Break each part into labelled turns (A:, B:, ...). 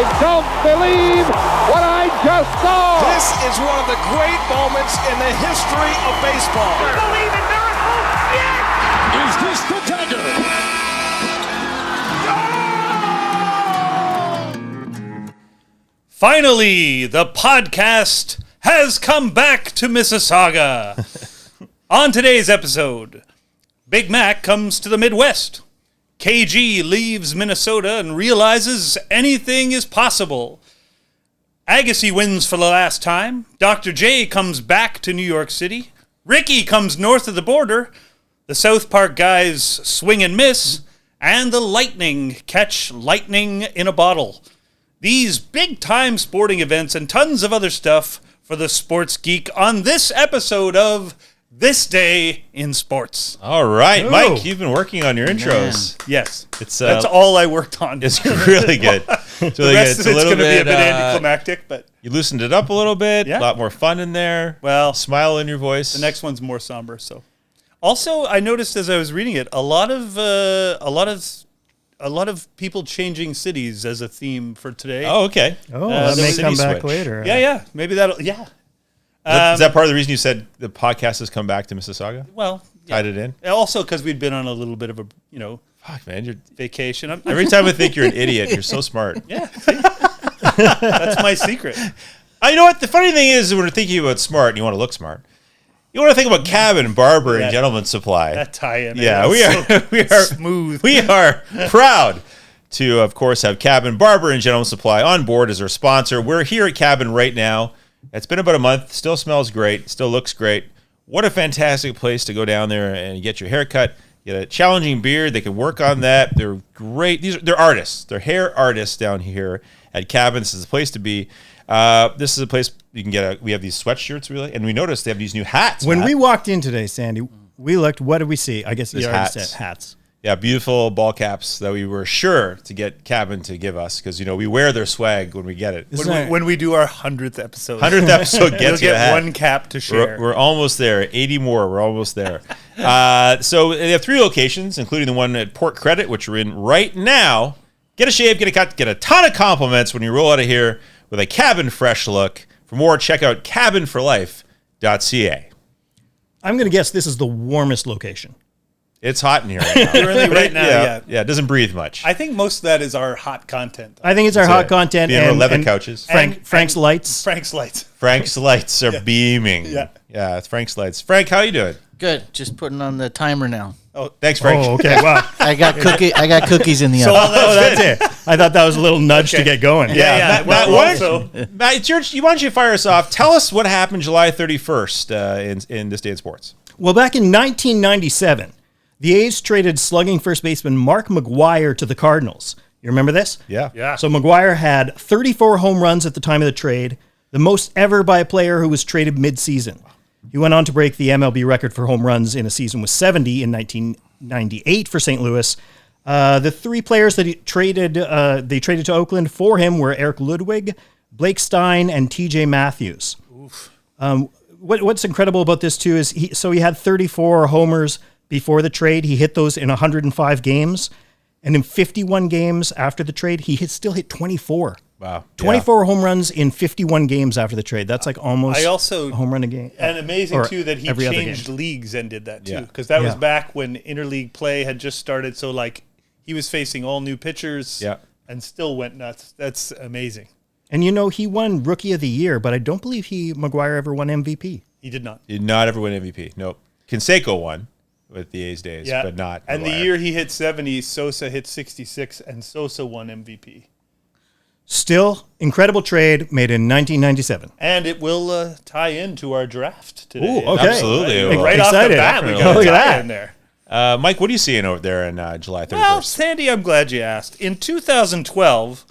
A: I don't believe what I just saw.
B: This is one of the great moments in the history of baseball.
C: I believe in miracles. Yes!
D: Is this the dagger?
E: Finally, the podcast has come back to Mississauga. On today's episode, Big Mac comes to the Midwest. KG leaves Minnesota and realizes anything is possible. Agassi wins for the last time. Dr. J comes back to New York City. Ricky comes north of the border. The South Park guys swing and miss. And the Lightning catch lightning in a bottle. These big-time sporting events and tons of other stuff for the sports geek on this episode of This Day in Sports.
F: All right, Mike, you've been working on your intros.
E: Yes,
F: It's
E: that's all I worked on.
F: It's really good. It's
E: The
F: really
E: rest
F: good.
E: of it's going to be a bit anticlimactic, but
F: You loosened it up a little bit.
E: Yeah.
F: A lot more fun in there.
E: Well,
F: Smile in your voice.
E: the next one's more somber. So, also, I noticed as I was reading it, a lot of people changing cities as a theme for today.
F: Oh, okay.
G: That
F: the
G: may
F: city
G: come back
F: switch.
G: later.
E: yeah. Maybe that'll. Yeah.
F: Is that part of the reason you said the podcast has come back to Mississauga?
E: Well, yeah.
F: Tied it in?
E: Also, because we'd been on a little bit of a
F: Fuck, man.
E: vacation.
F: Every time I think you're an idiot, you're so smart.
E: Yeah, see? That's my secret.
F: You know what? The funny thing is, when we're thinking about smart and you want to look smart, you want to think about Cabin, Barber, and Gentleman Supply.
E: That tie-in.
F: Yeah,
E: is
F: we are.
E: so
F: We are
E: smooth.
F: We are proud to, of course, have Cabin, Barber, and Gentleman Supply on board as our sponsor. We're here at Cabin right now. It's been about a month. Still smells great. Still looks great. What a fantastic place to go down there and get your hair cut. Get a challenging beard. They can work on that. They're great. They're artists. They're hair artists down here at Cabin. This is a place to be. This is a place you can get. We have these sweatshirts, really, and we noticed they have these new hats.
G: When
F: Matt.
G: we walked in today, Sandy, we looked. What did we see? I guess you
F: There's
G: already
F: hats.
G: said hats.
F: Yeah, beautiful ball caps that we were sure to get Cabin to give us because, we wear their swag when we get it.
E: When we do our 100th episode.
F: 100th episode
E: You'll
F: gets you a
E: get
F: hat.
E: one cap to share.
F: We're almost there. 80 more. We're almost there. So they have 3 locations, including the one at Port Credit, which we're in right now. Get a shave, get a cut, get a ton of compliments when you roll out of here with a Cabin fresh look. For more, check out cabinforlife.ca.
G: I'm going to guess this is the warmest location.
F: It's hot in here right now.
E: Currently right now, yeah.
F: Yeah, it doesn't breathe much.
E: I think most of that is our hot content.
G: I think it's our hot content
F: Being on
G: and
F: leather
G: and
F: couches.
G: Frank's lights.
E: Frank's lights.
F: Frank's lights are beaming.
E: Yeah.
F: Yeah, it's Frank's lights. Frank, how you doing?
H: Good. Just putting on the timer now.
F: Oh, thanks, Frank.
G: Oh, okay. Wow.
H: I got cookies in the oven.
G: Oh, that's it. I thought that was a little nudge to get going.
F: Yeah,
E: Well,
F: Matt,
E: also,
F: Matt, it's why don't you fire us off? Tell us what happened July 31st in this day in sports.
G: Well, back in 1997, the A's traded slugging first baseman Mark McGwire to the Cardinals. You remember this?
F: Yeah.
G: So McGwire had 34 home runs at the time of the trade, the most ever by a player who was traded mid-season. He went on to break the MLB record for home runs in a season with 70 in 1998 for St. Louis. The 3 players that he traded to Oakland for him were Eric Ludwig, Blake Stein, and TJ Matthews. What's incredible about this too is he had 34 homers before the trade. He hit those in 105 games, and in 51 games after the trade, he still hit 24.
F: Wow.
G: 24 home runs in 51 games after the trade. That's like almost a home run a game.
E: And amazing,
G: Or
E: too, that he
G: every other
E: changed
G: game.
E: leagues and did that, too.
F: Yeah.
E: Because that was
G: Yeah.
E: back when interleague play had just started. So, he was facing all new pitchers and still went nuts. That's amazing.
G: And he won Rookie of the Year, but I don't believe McGwire ever won MVP.
E: He did not.
F: He did not ever win MVP. Nope. Canseco won with the A's days, but not.
E: And the
F: Maguire.
E: year he hit 70, Sosa hit 66, and Sosa won MVP.
G: Still, incredible trade made in 1997.
E: And it will tie into our draft today.
G: Ooh, okay.
F: Absolutely.
E: Right
F: Well,
E: off the
G: Excited.
E: bat, we got
G: Look
E: a
G: at
E: tie
G: that.
E: in there.
F: Mike, what are you seeing over there in July 31st?
E: Well, Sandy, I'm glad you asked. In 2012,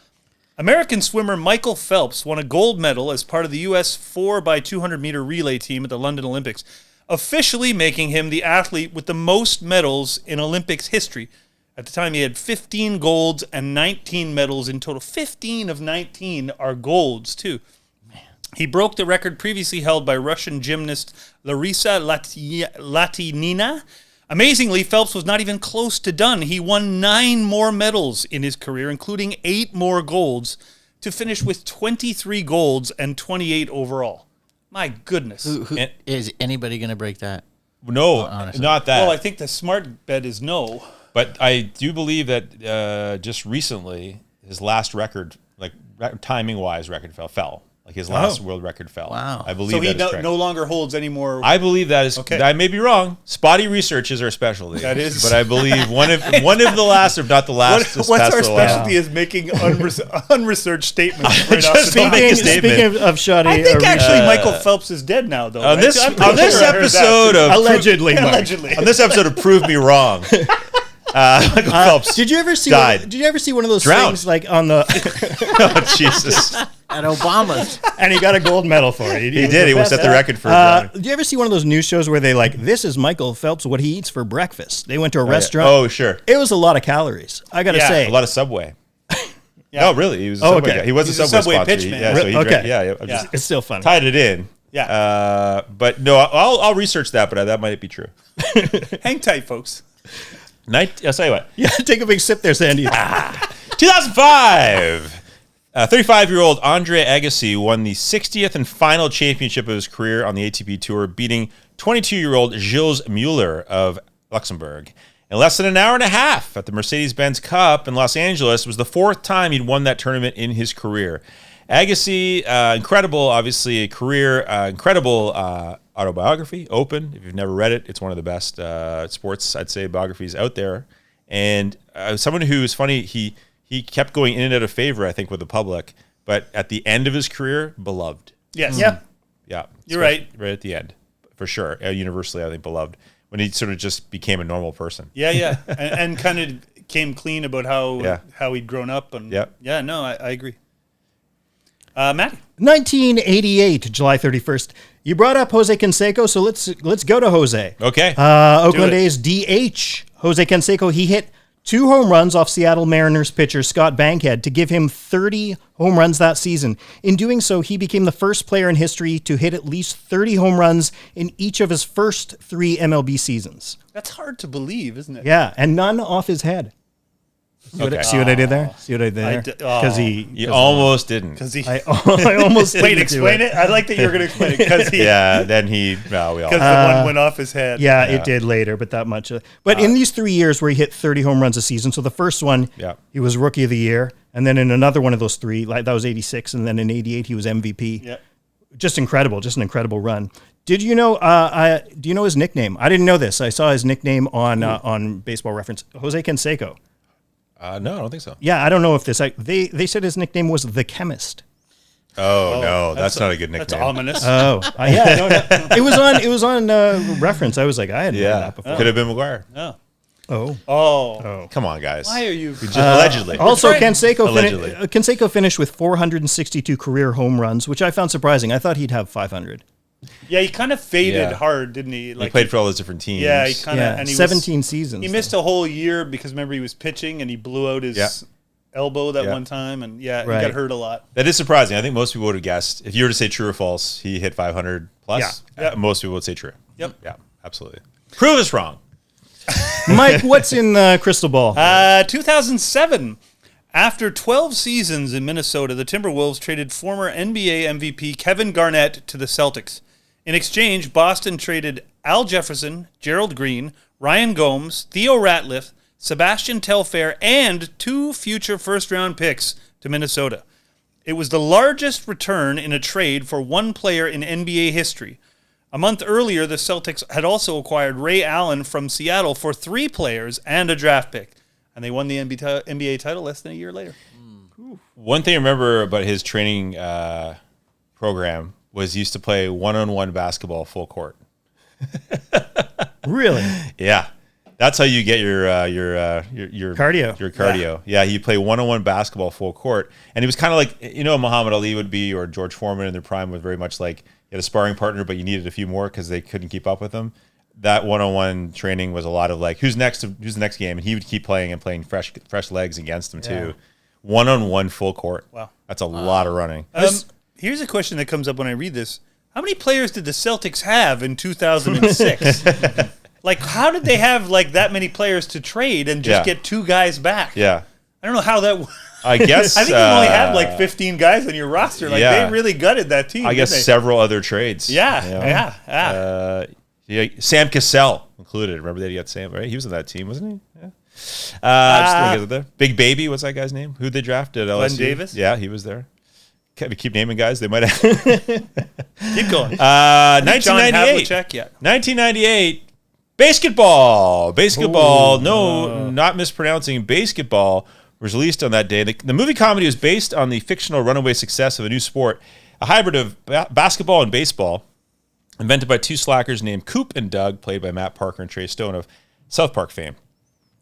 E: American swimmer Michael Phelps won a gold medal as part of the U.S. 4x200 meter relay team at the London Olympics, officially making him the athlete with the most medals in Olympics history. At the time, he had 15 golds and 19 medals in total. 15 of 19 are golds, too. He broke the record previously held by Russian gymnast Larisa Latinina. Amazingly, Phelps was not even close to done. He won 9 more medals in his career, including 8 more golds. to finish with 23 golds and 28 overall. My goodness.
H: Is anybody going to break that?
F: No,
H: Honestly.
F: not that.
E: Well, I think the smart bet is no.
F: But I do believe that just recently his last record, like timing-wise, record fell. Like his last world record fell.
H: Wow.
F: I believe
E: So he
F: that is correct.
E: no longer holds any more.
F: I believe that is.
E: Okay.
F: I may be wrong. Spotty research is our specialty.
E: That is.
F: But I believe one of the last, if not the last.
E: What's
F: past
E: our
F: the last.
E: specialty is making unresearched statements. Right off
F: Just
E: the top.
F: make a statement.
G: Speaking of shoddy,
E: I think actually Michael Phelps is dead now, though.
F: On
E: right?
F: this
E: I'm pretty
F: on this
E: sure I heard that,
F: episode
E: too.
F: of
G: allegedly, Mark.
E: Allegedly.
F: on this episode of Prove Me Wrong, Michael Phelps
G: Did you ever see?
F: died.
G: Did you ever see one of those
F: Drowned.
G: things like on the?
F: Oh, Jesus.
H: At Obama's.
G: And he got a gold medal for it.
F: He did. He set the record for
G: Did you ever see one of those news shows where they like, this is Michael Phelps, what he eats for breakfast? They went to a restaurant.
F: Oh, sure.
G: It was a lot of calories. I got to
E: Yeah.
G: say.
F: A lot of Subway.
E: Yeah.
F: No, really. He was a
G: Oh,
F: Subway
G: okay.
F: guy. He was
E: He's
F: a
E: a
F: Subway
E: Subway
F: sponsor.
E: pitchman.
F: Yeah, so he
G: Okay.
F: drank, yeah. I just
G: It's still funny.
F: tied it in.
E: Yeah.
F: But no, I'll research that, but that might be true.
E: Hang tight, folks.
F: I'll tell you what.
G: Yeah, take a big sip there, Sandy.
F: 2005. 35-year-old Andre Agassi won the 60th and final championship of his career on the ATP Tour, beating 22-year-old Gilles Muller of Luxembourg. In less than an hour and a half at the Mercedes-Benz Cup in Los Angeles was the fourth time he'd won that tournament in his career. Agassi, incredible, obviously, a career, incredible autobiography, Open. If you've never read it, it's one of the best sports, I'd say, biographies out there. And someone who is funny, he kept going in and out of favor, I think, with the public. But at the end of his career, beloved.
E: Yes.
G: Yeah.
F: Yeah.
E: You're right.
F: Right at the end, for sure. Universally, I think, beloved. When he sort of just became a normal person.
E: Yeah. and kind of came clean about how he'd grown up. And
F: Yeah.
E: Yeah, no, I agree. Matt?
G: 1988, July 31st. You brought up Jose Canseco, so let's go to Jose.
F: Okay.
G: Oakland
E: it.
G: A's DH, Jose Canseco, he hit 2 home runs off Seattle Mariners pitcher Scott Bankhead to give him 30 home runs that season. In doing so, he became the first player in history to hit at least 30 home runs in each of his first 3 MLB seasons.
E: That's hard to believe, isn't it?
G: Yeah, and none off his head. See what I did there? See what I did there? Because
F: You almost didn't.
E: Because he.
G: I almost
E: Wait,
G: didn't do
E: explain it. I like that you're going to explain it because he.
F: Yeah, then he, well, we all.
E: Because the one went off his head.
G: Yeah, it did later, but that much. But in these 3 years where he hit 30 home runs a season, so the first one,
F: Yeah.
G: he was Rookie of the Year, and then in another one of those 3, like that was 86, and then in 88 he was MVP.
E: Yeah.
G: Just incredible, just an incredible run. Did you know? Do you know his nickname? I didn't know this. I saw his nickname on Baseball Reference. Jose Canseco.
F: No, I don't think so.
G: Yeah, I don't know if this. They said his nickname was the Chemist.
F: Oh, no, that's not a good nickname.
E: That's ominous.
G: Oh, yeah, no. It was on Reference. I was like, I hadn't heard
F: Yeah,
G: that before.
F: could have been McGuire.
E: No.
G: Oh.
F: Come on, guys.
E: Why are you?
F: Allegedly.
G: Also,
E: Right.
F: Allegedly.
G: Canseco finished with 462 career home runs, which I found surprising. I thought he'd have 500.
E: Yeah, he kind of faded
F: Yeah.
E: hard, didn't he?
F: He played for all those different teams.
E: Yeah, he kind of.
G: Yeah,
E: And he
G: 17 seasons.
E: He missed a whole year because remember he was pitching and he blew out his
F: Yeah.
E: elbow that
F: Yeah.
E: one time, and he
G: Right.
E: got hurt a lot.
F: That is surprising. I think most people would have guessed. If you were to say true or false, he hit 500 plus.
E: Yeah.
F: Most people would say true.
E: Yep.
F: Yeah, absolutely. Prove us wrong.
G: Mike, what's in the crystal ball?
E: 2007. After 12 seasons in Minnesota, the Timberwolves traded former NBA MVP Kevin Garnett to the Celtics. In exchange, Boston traded Al Jefferson, Gerald Green, Ryan Gomes, Theo Ratliff, Sebastian Telfair, and 2 future first-round picks to Minnesota. It was the largest return in a trade for one player in NBA history. A month earlier, the Celtics had also acquired Ray Allen from Seattle for 3 players and a draft pick. And they won the NBA title less than a year later.
F: One thing I remember about his training program was he used to play one-on-one basketball full court.
G: Really?
F: Yeah. That's how you get your
G: Cardio.
F: Your cardio. Yeah, you play one-on-one basketball full court. And he was kind of like, you know, Muhammad Ali would be, or George Foreman in their prime was very much like you had a sparring partner, but you needed a few more because they couldn't keep up with them. That one-on-one training was a lot of like, who's the next game? And he would keep playing and playing fresh legs against them too. One-on-one full court.
E: Wow.
F: That's a lot of running.
E: Here's a question that comes up when I read this. How many players did the Celtics have in 2006? Like, how did they have like that many players to trade and just
F: Yeah.
E: get 2 guys back?
F: Yeah.
E: I don't know how that
F: I guess.
E: I think you only had like 15 guys on your roster. Like
F: yeah.
E: they really gutted that team.
F: I guess
E: didn't they?
F: several other trades.
E: Yeah,
F: you know?
E: yeah.
F: Yeah, Sam Cassell included. Remember that he got Sam, right? He was on that team, wasn't he? Yeah. Just thinking of the Big Baby, what's that guy's name? Who'd they draft at LSU?
E: Glenn Davis?
F: Yeah, he was there. Keep naming guys. They might have.
E: Keep going.
F: 1998. 1998. Basketball. No, not mispronouncing. Basketball was released on that day. The movie comedy was based on the fictional runaway success of a new sport, a hybrid of basketball and baseball, invented by two slackers named Coop and Doug, played by Matt Parker and Trey Stone of South Park fame.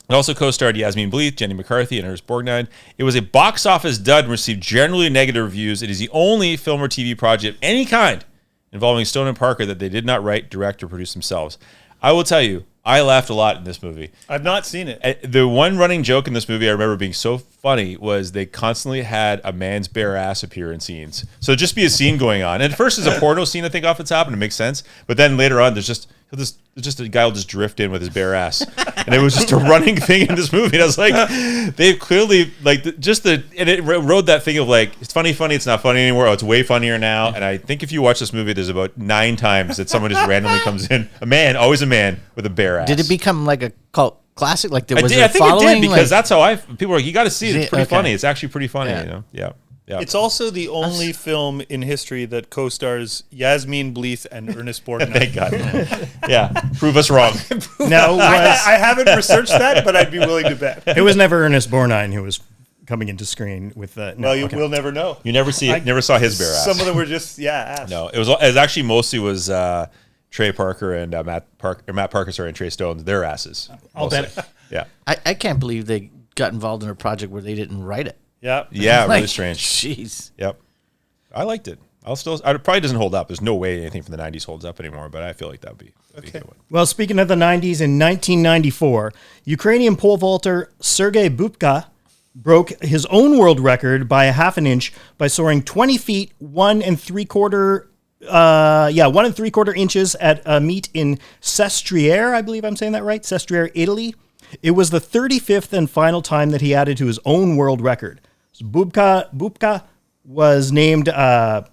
F: It also co-starred Yasmin Bleeth, Jenny McCarthy, and Ernest Borgnine. It was a box office dud and received generally negative reviews. It is the only film or TV project of any kind involving Stone and Parker that they did not write, direct, or produce themselves. I will tell you, I laughed a lot in this movie.
E: I've not seen it.
F: The one running joke in this movie I remember being so funny was they constantly had a man's bare ass appear in scenes. So it'd just be a scene going on. And at first it's a porno scene, I think, off the top, and it makes sense. But then later on, there's just a guy will just drift in with his bare ass. And it was just a running thing in this movie. And I was like, they've clearly, like, and it rode that thing of like, it's funny, it's not funny anymore. Oh, it's way funnier now. And I think if you watch this movie, there's about 9 times that someone just randomly comes in. Always a man with a bare ass.
H: Did it become like a cult classic? Like there was
F: I think
H: following?
F: it did because
H: like,
F: that's how people were like, you got to see it. It's pretty
H: Okay.
F: funny. It's actually pretty funny.
H: Yeah.
F: You know? Yeah.
E: It's also the only film in history that co-stars Yasmin Bleeth and Ernest Borgnine.
F: Thank God. Yeah. Prove us wrong.
G: No,
E: I haven't researched that, but I'd be willing to bet.
G: it was never Ernest Borgnine who was coming into screen with the. No,
E: Well,
G: okay.
E: we'll never know.
F: You never saw his bare ass.
E: Some of them were just ass.
F: No, it was actually mostly was Trey Parker and Matt Parker, and Trey Stone, their asses.
G: I'll
F: mostly.
G: bet.
F: Yeah.
H: I can't believe they got involved in a project where they didn't write it.
E: Yeah.
F: Yeah,
H: Like,
F: really strange.
H: Jeez.
F: Yep. I liked it. It probably doesn't hold up. There's no way anything from the 90s holds up anymore, but I feel like that'd be a good one.
G: Well, speaking of the 90s, in 1994, Ukrainian pole vaulter Sergei Bubka broke his own world record by a half an inch by soaring 20 feet, 1 3/4 inches at a meet in Sestriere, I believe I'm saying that right, Sestriere, Italy. It was the 35th and final time that he added to his own world record. So Bubka was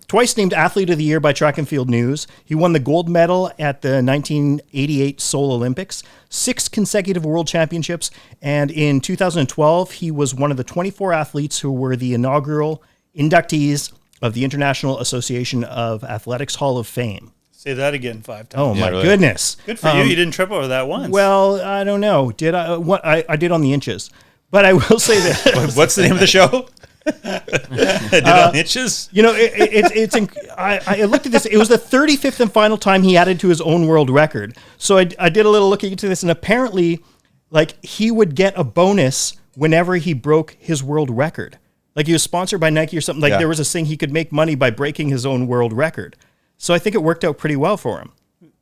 G: twice named Athlete of the Year by Track and Field News. He won the gold medal at the 1988 Seoul Olympics, 6 consecutive world championships, and in 2012, he was one of the 24 athletes who were the inaugural inductees of the International Association of Athletics Hall of Fame.
E: Say that again 5 times.
G: Oh, my
F: really.
G: goodness.
E: Good for you. You didn't trip over that once.
G: Well, I don't know. Did I? What I did on the inches. But I will say that.
F: What's the name of the show? Did on inches?
G: You know, I looked at this. It was the 35th and final time he added to his own world record. So I did a little looking into this, and apparently, like, he would get a bonus whenever he broke his world record. Like, he was sponsored by Nike or something. Like, there was this thing he could make money by breaking his own world record. So I think it worked out pretty well for him.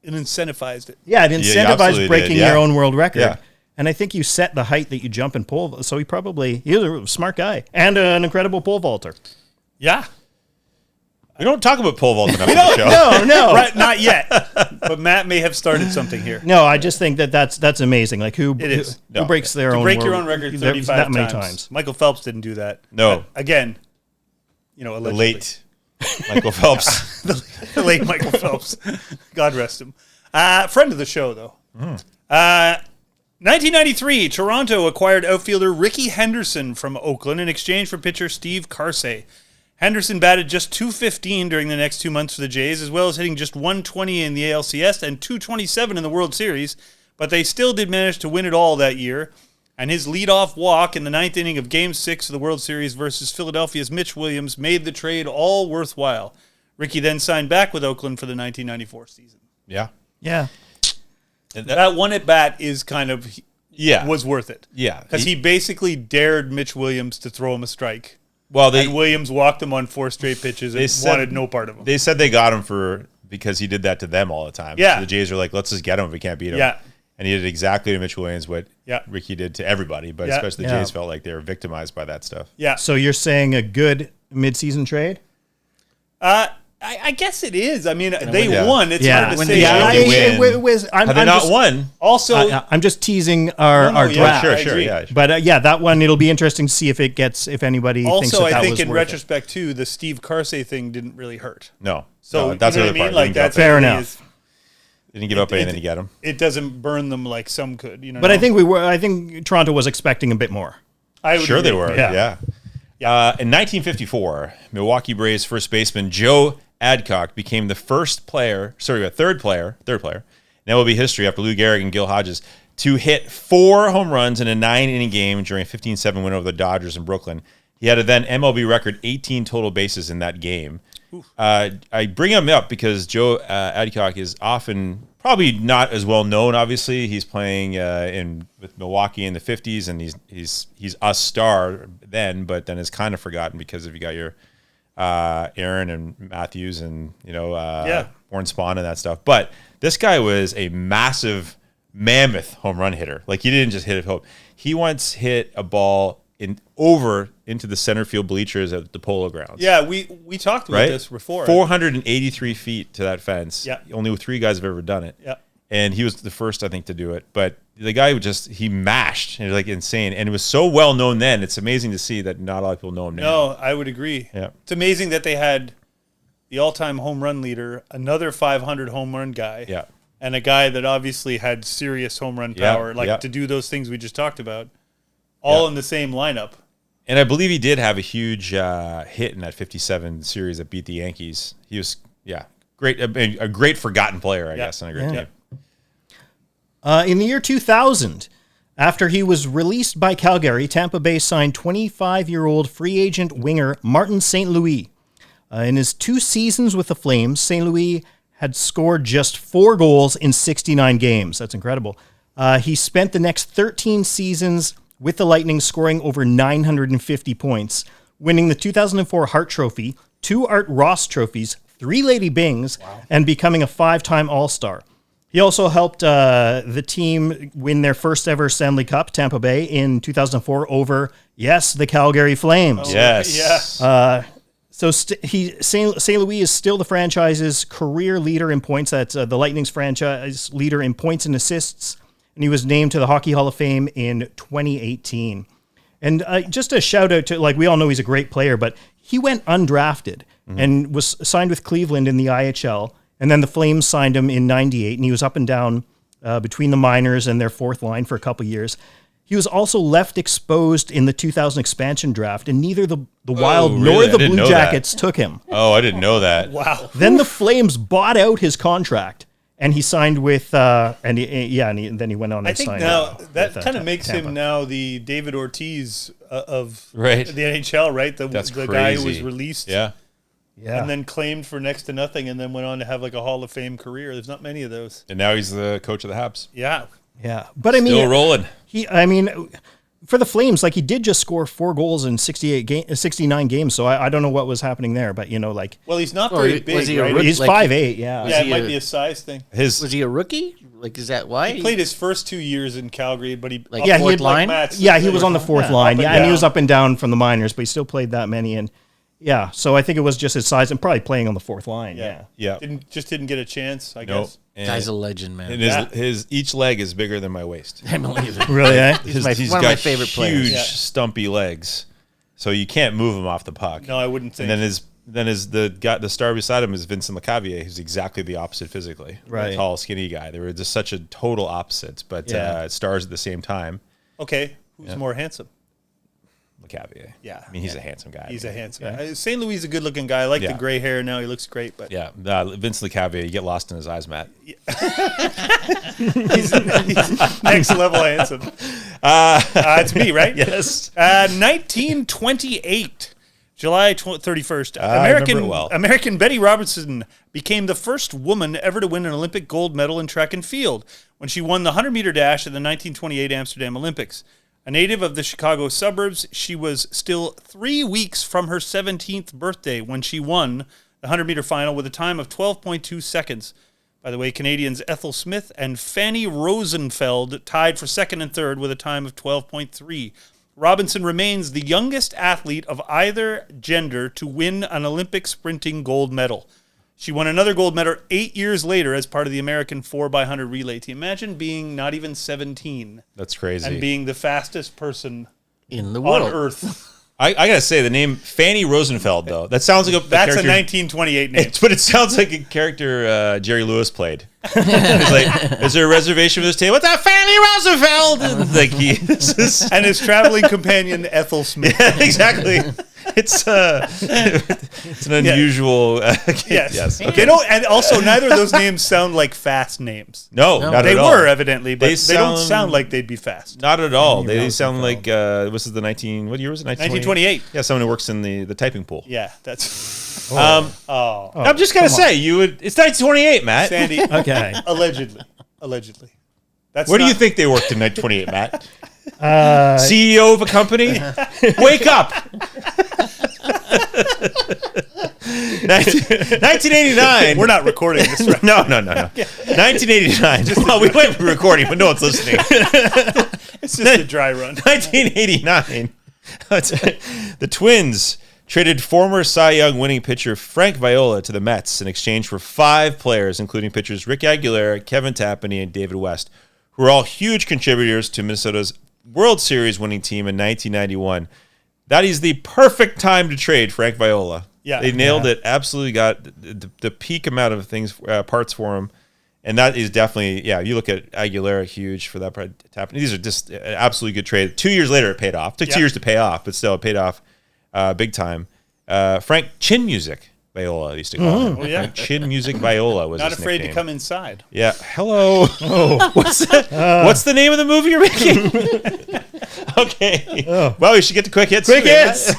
E: It incentivized it.
G: Yeah, it incentivized
F: absolutely
G: breaking
F: did, yeah.
G: your own world record.
F: Yeah.
G: And I think you set the height that you jump and pole. So he was a smart guy and an incredible pole vaulter.
E: Yeah.
F: We don't talk about pole vault enough on the show.
G: No.
E: Right, not yet. But Matt may have started something here.
G: No, I just think that's amazing. Like who
E: is.
G: breaks their own
E: Break
G: world,
E: your own record
G: that
E: 35
G: many
E: times. Michael Phelps didn't do that.
F: No.
E: But again,
F: The
E: allegedly.
F: late Michael Phelps.
E: the late Michael Phelps. God rest him. Friend of the show, though. 1993, Toronto acquired outfielder Ricky Henderson from Oakland in exchange for pitcher Steve Carsey. Henderson batted just .215 during the next 2 months for the Jays, as well as hitting just .120 in the ALCS and .227 in the World Series, but they still did manage to win it all that year. And his leadoff walk in the 9th inning of Game 6 of the World Series versus Philadelphia's Mitch Williams made the trade all worthwhile. Ricky then signed back with Oakland for the 1994 season.
F: Yeah.
G: Yeah.
E: That one at bat is kind of
F: Yeah.
E: was worth it.
F: Yeah.
E: Because he basically dared Mitch Williams to throw him a strike.
F: Well,
E: And Williams walked him on 4 straight pitches and wanted no part of him.
F: They said they got him because he did that to them all the time.
E: Yeah.
F: So the Jays are like, let's just get him if we can't beat him.
E: Yeah.
F: And he did exactly to Mitch Williams what Ricky did to everybody, but
E: Yeah.
F: especially the Jays felt like they were victimized by that stuff.
E: Yeah.
G: So you're saying a good midseason trade?
E: I guess it is. I mean, they
F: Yeah.
E: won. It's
G: Yeah.
E: hard to
H: When
E: say.
H: they
F: Yeah, they win. Have they not won?
E: Also,
G: I'm just teasing our
E: No, yeah,
G: draft.
F: Sure,
E: I
F: sure,
E: agree.
F: yeah.
G: But that one, it'll be interesting to see if anybody thinks
E: also,
G: that
E: I think
G: was
E: in
G: worth it.
E: retrospect too, the Steve Carsey thing didn't really hurt.
F: No.
E: So
F: No, that's
E: you know
F: the
E: what I
F: other
E: mean?
F: part.
E: Like that's
G: Fair
E: really
G: enough.
E: is-
F: They didn't give up anything to get him.
E: It doesn't burn them like some could. You know.
G: But I think Toronto was expecting a bit more.
E: I would
F: Sure, they
E: agree.
F: were.
G: Yeah.
F: Yeah. In 1954, Milwaukee Braves first baseman Joe Adcock became the third player in MLB history after Lou Gehrig and Gil Hodges to hit 4 home runs in a 9-inning game during a 15-7 win over the Dodgers in Brooklyn. He had a then MLB record 18 total bases in that game. I bring him up because Joe Adcock is often probably not as well known. Obviously, he's playing with Milwaukee in the 50s, and he's a star then, but then is kind of forgotten because if you got your Aaron and Matthews and Warren Spahn and that stuff. But this guy was a massive, mammoth home run hitter. Like he didn't just hit it home. He once hit a ball into the center field bleachers at the Polo Grounds.
E: Yeah, we talked about this before.
F: 483 feet to that fence.
E: Yeah.
F: Only 3 guys have ever done it.
E: Yeah.
F: And he was the first, I think, to do it. But the guy he mashed, and like insane. And it was so well known then. It's amazing to see that not a lot of people know him now.
E: No, I would agree.
F: Yeah.
E: It's amazing that they had the all-time home run leader, another 500 home run guy,
F: Yeah.
E: and a guy that obviously had serious home run
F: Yeah,
E: power,
F: yeah.
E: to do those things we just talked about, all in the same lineup.
F: And I believe he did have a huge hit in that 57 series that beat the Yankees. He was, great, a great forgotten player, I guess, on a great team.
G: In the year 2000, after he was released by Calgary, Tampa Bay signed 25-year-old free agent winger Martin St. Louis. In his 2 seasons with the Flames, St. Louis had scored just 4 goals in 69 games. That's incredible. He spent the next 13 seasons with the Lightning scoring over 950 points, winning the 2004 Hart Trophy, 2 Art Ross trophies, 3 Lady Bings, and becoming a 5-time All-Star. He also helped the team win their first ever Stanley Cup, Tampa Bay, in 2004 over, the Calgary Flames.
F: Yes.
E: Yeah.
G: So St. Louis is still the franchise's career leader in points. That's the Lightning's franchise leader in points and assists. And he was named to the Hockey Hall of Fame in 2018. And just a shout out to, we all know he's a great player, but he went undrafted and was signed with Cleveland in the IHL. And then the Flames signed him in 98, and he was up and down between the minors and their fourth line for a couple years. He was also left exposed in the 2000 expansion draft, and neither the Wild nor
F: really? I
G: the
F: didn't
G: Blue
F: know that.
G: Jackets took him.
F: Oh, I didn't know that.
E: Wow.
G: Then the Flames bought out his contract, and he signed with, then he went on.
E: I
G: and
E: think
G: signed
E: now
G: with,
E: that kind of makes
G: Tampa.
E: him now the David Ortiz of
F: Right.
E: the NHL, right? The
F: That's
E: guy who was
F: crazy.
E: released
F: Yeah.
G: Yeah.
E: and then claimed for next to nothing and then went on to have a Hall of Fame career. There's not many of those.
F: And now he's the coach of the Habs.
E: Yeah.
G: Yeah, but I mean,
F: Still rolling.
G: For the Flames, he did just score 4 goals in 69 games. So I don't know what was happening there, but
E: Well, he's not
H: Well,
E: very
H: was
E: big,
H: he a
E: right?
H: rookie?
G: he's
H: Like,
G: 5'8". Yeah.
E: Yeah, it
H: he
E: might
H: a-
E: be a size thing.
H: Was he a rookie? Is that why?
E: He played his first 2 years in Calgary, but he
H: Like,
E: up-
H: yeah,
G: he
H: fourth
G: had,
H: line?
E: Matt
G: Yeah, he
E: said,
G: was on the fourth
E: up
G: line.
E: and
G: Yeah, and he
E: down.
G: was up and down from the minors, but he still played that many. And yeah, so I think it was just his size and probably playing on the fourth line. Yeah.
F: Yeah.
E: Didn't get a chance, I
F: No.
E: guess.
F: And,
H: Guy's a legend, man.
F: and his each leg is bigger than my waist.
H: I believe it.
G: Really, eh?
H: He's
F: He's
H: one of
F: got
H: my favorite players.
F: huge,
E: Yeah.
F: stumpy legs, so you can't move him off the puck.
E: No, I wouldn't think.
F: And then the star beside him is Vincent Lecavalier, who's exactly the opposite physically.
G: Right.
F: A tall, skinny guy. They were just such a total opposites, but
G: Yeah.
F: stars at the same time.
E: Okay, who's more handsome?
F: Lecavalier.
E: Yeah.
F: I mean, he's a handsome guy.
E: He's a handsome guy. St. Louis is a good-looking guy. I like
F: Yeah.
E: the gray hair now. He looks great, but
F: Yeah, Vince Lecavalier. You get lost in his eyes, Matt.
E: he's next level handsome. It's me, right?
F: Yes.
E: 1928, July 31st.
F: I remember it well.
E: American Betty Robertson became the first woman ever to win an Olympic gold medal in track and field when she won the 100-meter dash at the 1928 Amsterdam Olympics. A native of the Chicago suburbs, she was still 3 weeks from her 17th birthday when she won the 100-meter final with a time of 12.2 seconds. By the way, Canadians Ethel Smith and Fanny Rosenfeld tied for second and third with a time of 12.3. Robinson remains the youngest athlete of either gender to win an Olympic sprinting gold medal. She won another gold medal 8 years later as part of the American 4x100 relay team. Imagine being not even 17
F: That's crazy.
E: and being the fastest person
H: In the
E: on
H: world.
E: Earth.
F: I gotta say the name Fanny Rosenfeld though. That sounds like
E: That's a
F: character,
E: 1928 name.
F: but it sounds like a character Jerry Lewis played. It's like, is there a reservation for this table? What's that, Fanny Rosenfeld? And like this is
E: And his traveling companion, Ethel Smith.
F: exactly. It's an unusual.
E: Yes.
F: Okay.
E: They don't, and also neither of those names sound like fast names.
F: No, not
E: They
F: at all.
E: were evidently, but they don't
F: sound-
E: sound like they'd be fast.
F: Not at all. They sound like this is the 19. What year was it?
E: 1928.
F: Yeah, someone who works in the typing pool.
E: Yeah, that's
F: I'm just gonna say you would. It's 1928, Matt.
E: Sandy.
G: Okay.
E: Allegedly. That's
F: Where do you
E: not-
F: think they worked in 1928, Matt? CEO of a company? Wake up! 1989.
E: We're not recording this right.
F: No. 1989. Well, we might be recording, but no one's listening.
E: It's just a dry run.
F: 1989. The Twins traded former Cy Young winning pitcher Frank Viola to the Mets in exchange for 5 players, including pitchers Rick Aguilera, Kevin Tapani, and David West, who were all huge contributors to Minnesota's World Series winning team in 1991. That is the perfect time to trade Frank Viola.
E: Yeah.
F: They nailed it. Absolutely got the peak amount of things, parts for him. And that is definitely, you look at Aguilera, huge for that part. These are just an absolutely good trade. 2 years later, it paid off. Took 2 years to pay off, but still, it paid off big time. Frank Chin Music Viola, I used to call him.
E: Oh, yeah.
F: Frank Chin Music Viola was
E: Not
F: his
E: afraid
F: nickname.
E: to come inside.
F: Yeah. Hello. What's the name of the movie you're making? Okay. Well, we should get to quick hits.
G: Quick hits.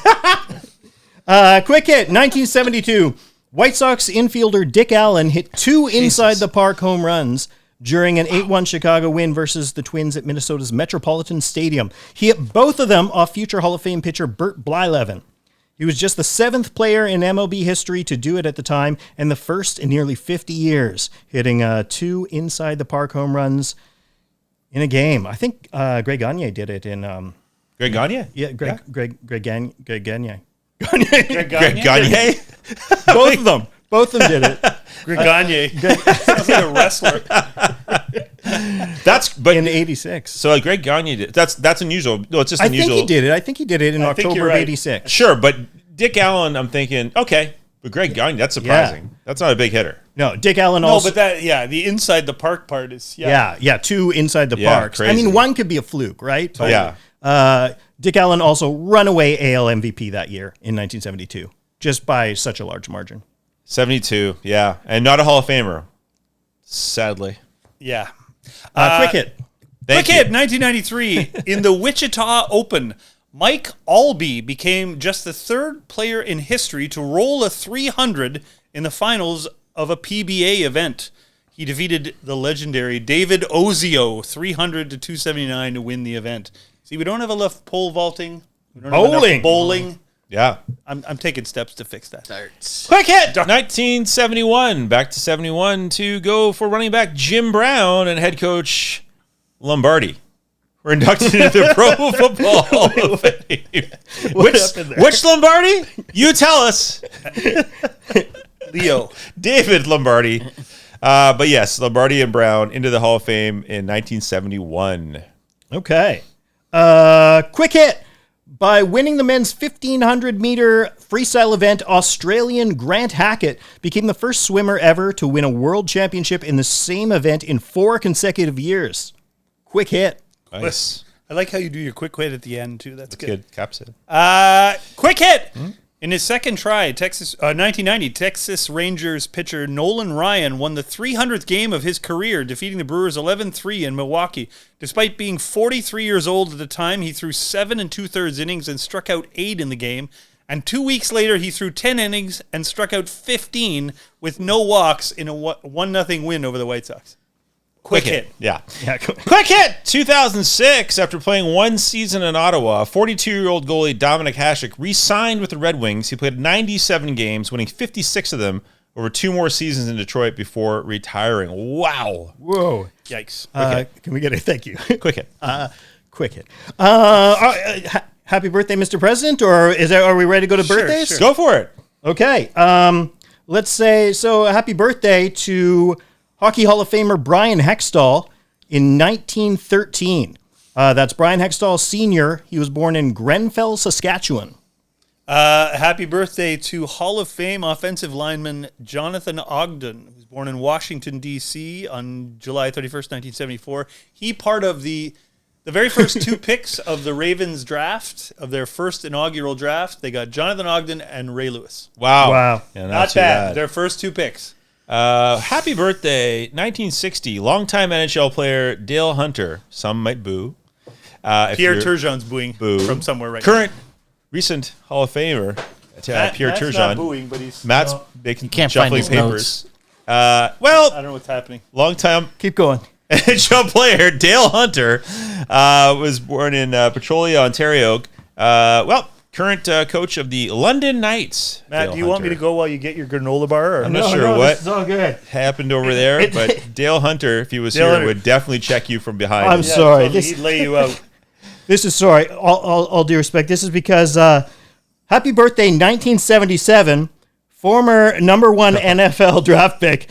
G: Quick hit. 1972. White Sox infielder Dick Allen hit 2 inside the park home runs during an 8-1 Chicago win versus the Twins at Minnesota's Metropolitan Stadium. He hit both of them off future Hall of Fame pitcher Bert Blyleven. He was just the 7th player in MLB history to do it at the time, and the first in nearly 50 years, hitting 2 inside the park home runs in a game. I think Greg Gagne did it in.
F: Greg Gagne?
G: Yeah, Greg Gagne.
E: Greg Gagne?
F: Greg Gagne?
G: Both of them did it.
E: Greg Gagne. Sounds like a wrestler.
F: But
G: In '86.
F: so Greg Gagne did. That's unusual. No, it's just
G: I
F: unusual.
G: think he did it in
E: I think
G: October
E: you're
G: of
E: right.
G: '86.
F: Sure, but Dick Allen, I'm thinking, okay, but Greg Gagne, that's surprising. That's not a big hitter.
G: No, Dick Allen
E: No,
G: also.
E: but the inside the park part is,
G: yeah, 2 inside the
F: Yeah,
G: parks. I
F: crazy.
G: mean, one could be a fluke, right? But,
F: Yeah.
G: Dick Allen also runaway AL MVP that year in 1972, just by such a large margin.
F: 72, yeah. And not a Hall of Famer, sadly.
E: Yeah.
G: Quick hit.
F: Thank
E: Quick
F: you.
E: hit, 1993. In the Wichita Open, Mike Albee became just the 3rd player in history to roll a 300 in the finals of a PBA event. He defeated the legendary David Ozio 300 to 279 to win the event. See, we don't have enough pole vaulting. We don't have enough bowling.
F: Yeah.
E: I'm taking steps to fix that.
F: Quick hit! 1971. Back to 71 to go for running back Jim Brown and head coach Lombardi. We're inducted into the Pro Football Hall of Fame. Which Lombardi? You tell us.
E: Leo.
F: David Lombardi. But yes, Lombardi and Brown into the Hall of Fame in 1971.
G: Okay. Quick hit. By winning the men's 1,500-meter freestyle event, Australian Grant Hackett became the first swimmer ever to win a world championship in the same event in 4 consecutive years. Quick hit.
F: Nice.
E: I like how you do your quick hit at the end, too. That's good.
F: Cap said.
E: Quick hit! In his second try, 1990, Texas Rangers pitcher Nolan Ryan won the 300th game of his career, defeating the Brewers 11-3 in Milwaukee. Despite being 43 years old at the time, he threw 7 2/3 innings and struck out 8 in the game. And 2 weeks later, he threw 10 innings and struck out 15 with no walks in a 1-0 win over the White Sox. Quick hit.
F: Yeah.
G: Yeah.
F: Quick hit! 2006, after playing 1 season in Ottawa, 42-year-old goalie Dominic Hasek re-signed with the Red Wings. He played 97 games, winning 56 of them over 2 more seasons in Detroit before retiring. Wow.
G: Whoa.
E: Yikes.
G: Can we get a thank you?
F: Quick hit.
G: Quick hit. Happy birthday, Mr. President, or are we ready to go to birthdays?
E: sure.
F: Go for it.
G: Okay. let's say, so happy birthday to Hockey Hall of Famer Brian Hextall in 1913. That's Brian Hextall Sr. He was born in Grenfell, Saskatchewan.
E: Happy birthday to Hall of Fame offensive lineman Jonathan Ogden, who was born in Washington, D.C. on July 31st, 1974. He part of the very first two picks of the Ravens draft, of their first inaugural draft. They got Jonathan Ogden and Ray Lewis.
F: Wow. Yeah,
E: Not
F: too
E: bad. Their first two picks.
F: Happy birthday, 1960, longtime NHL player Dale Hunter. Some might boo.
E: Pierre Turgeon's booing from somewhere right
F: now. Recent Hall of Famer, Pierre
E: Matt's
F: Turgeon.
E: not booing, but he's...
F: Matt's making
H: can't find
F: shuffling
H: his
F: papers.
E: I don't know what's happening.
F: Long-time
G: Keep going.
F: NHL player Dale Hunter was born in Petrolia, Ontario. Current coach of the London Knights.
E: Matt,
F: Dale
E: do you want me
F: Hunter.
E: to go while you get your granola bar? Or?
F: I'm not sure what
G: It's all good.
F: happened over there, but Dale Hunter, if he was
E: Dale
F: here,
E: Hunter.
F: would definitely check you from behind.
G: I'm
E: Yeah,
G: sorry.
E: totally. He'd lay you out.
G: This is sorry. All due respect. This is because happy birthday, 1977. Former number one NFL draft pick,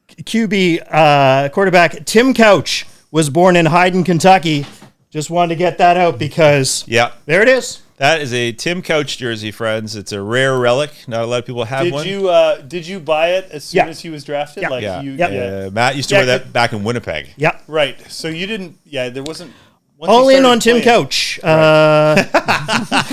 G: QB quarterback Tim Couch was born in Hyden, Kentucky. Just wanted to get that out because there it is.
F: That is a Tim Couch jersey, friends. It's a rare relic. Not a lot of people have one.
E: Did you buy it as soon as he was drafted?
G: Yeah.
F: Yeah. Matt used to wear that back in Winnipeg.
G: Yep.
E: Right. So you didn't. Yeah, there wasn't. once
G: All
E: he
G: in on
E: started
G: Tim
E: playing-
G: Couch.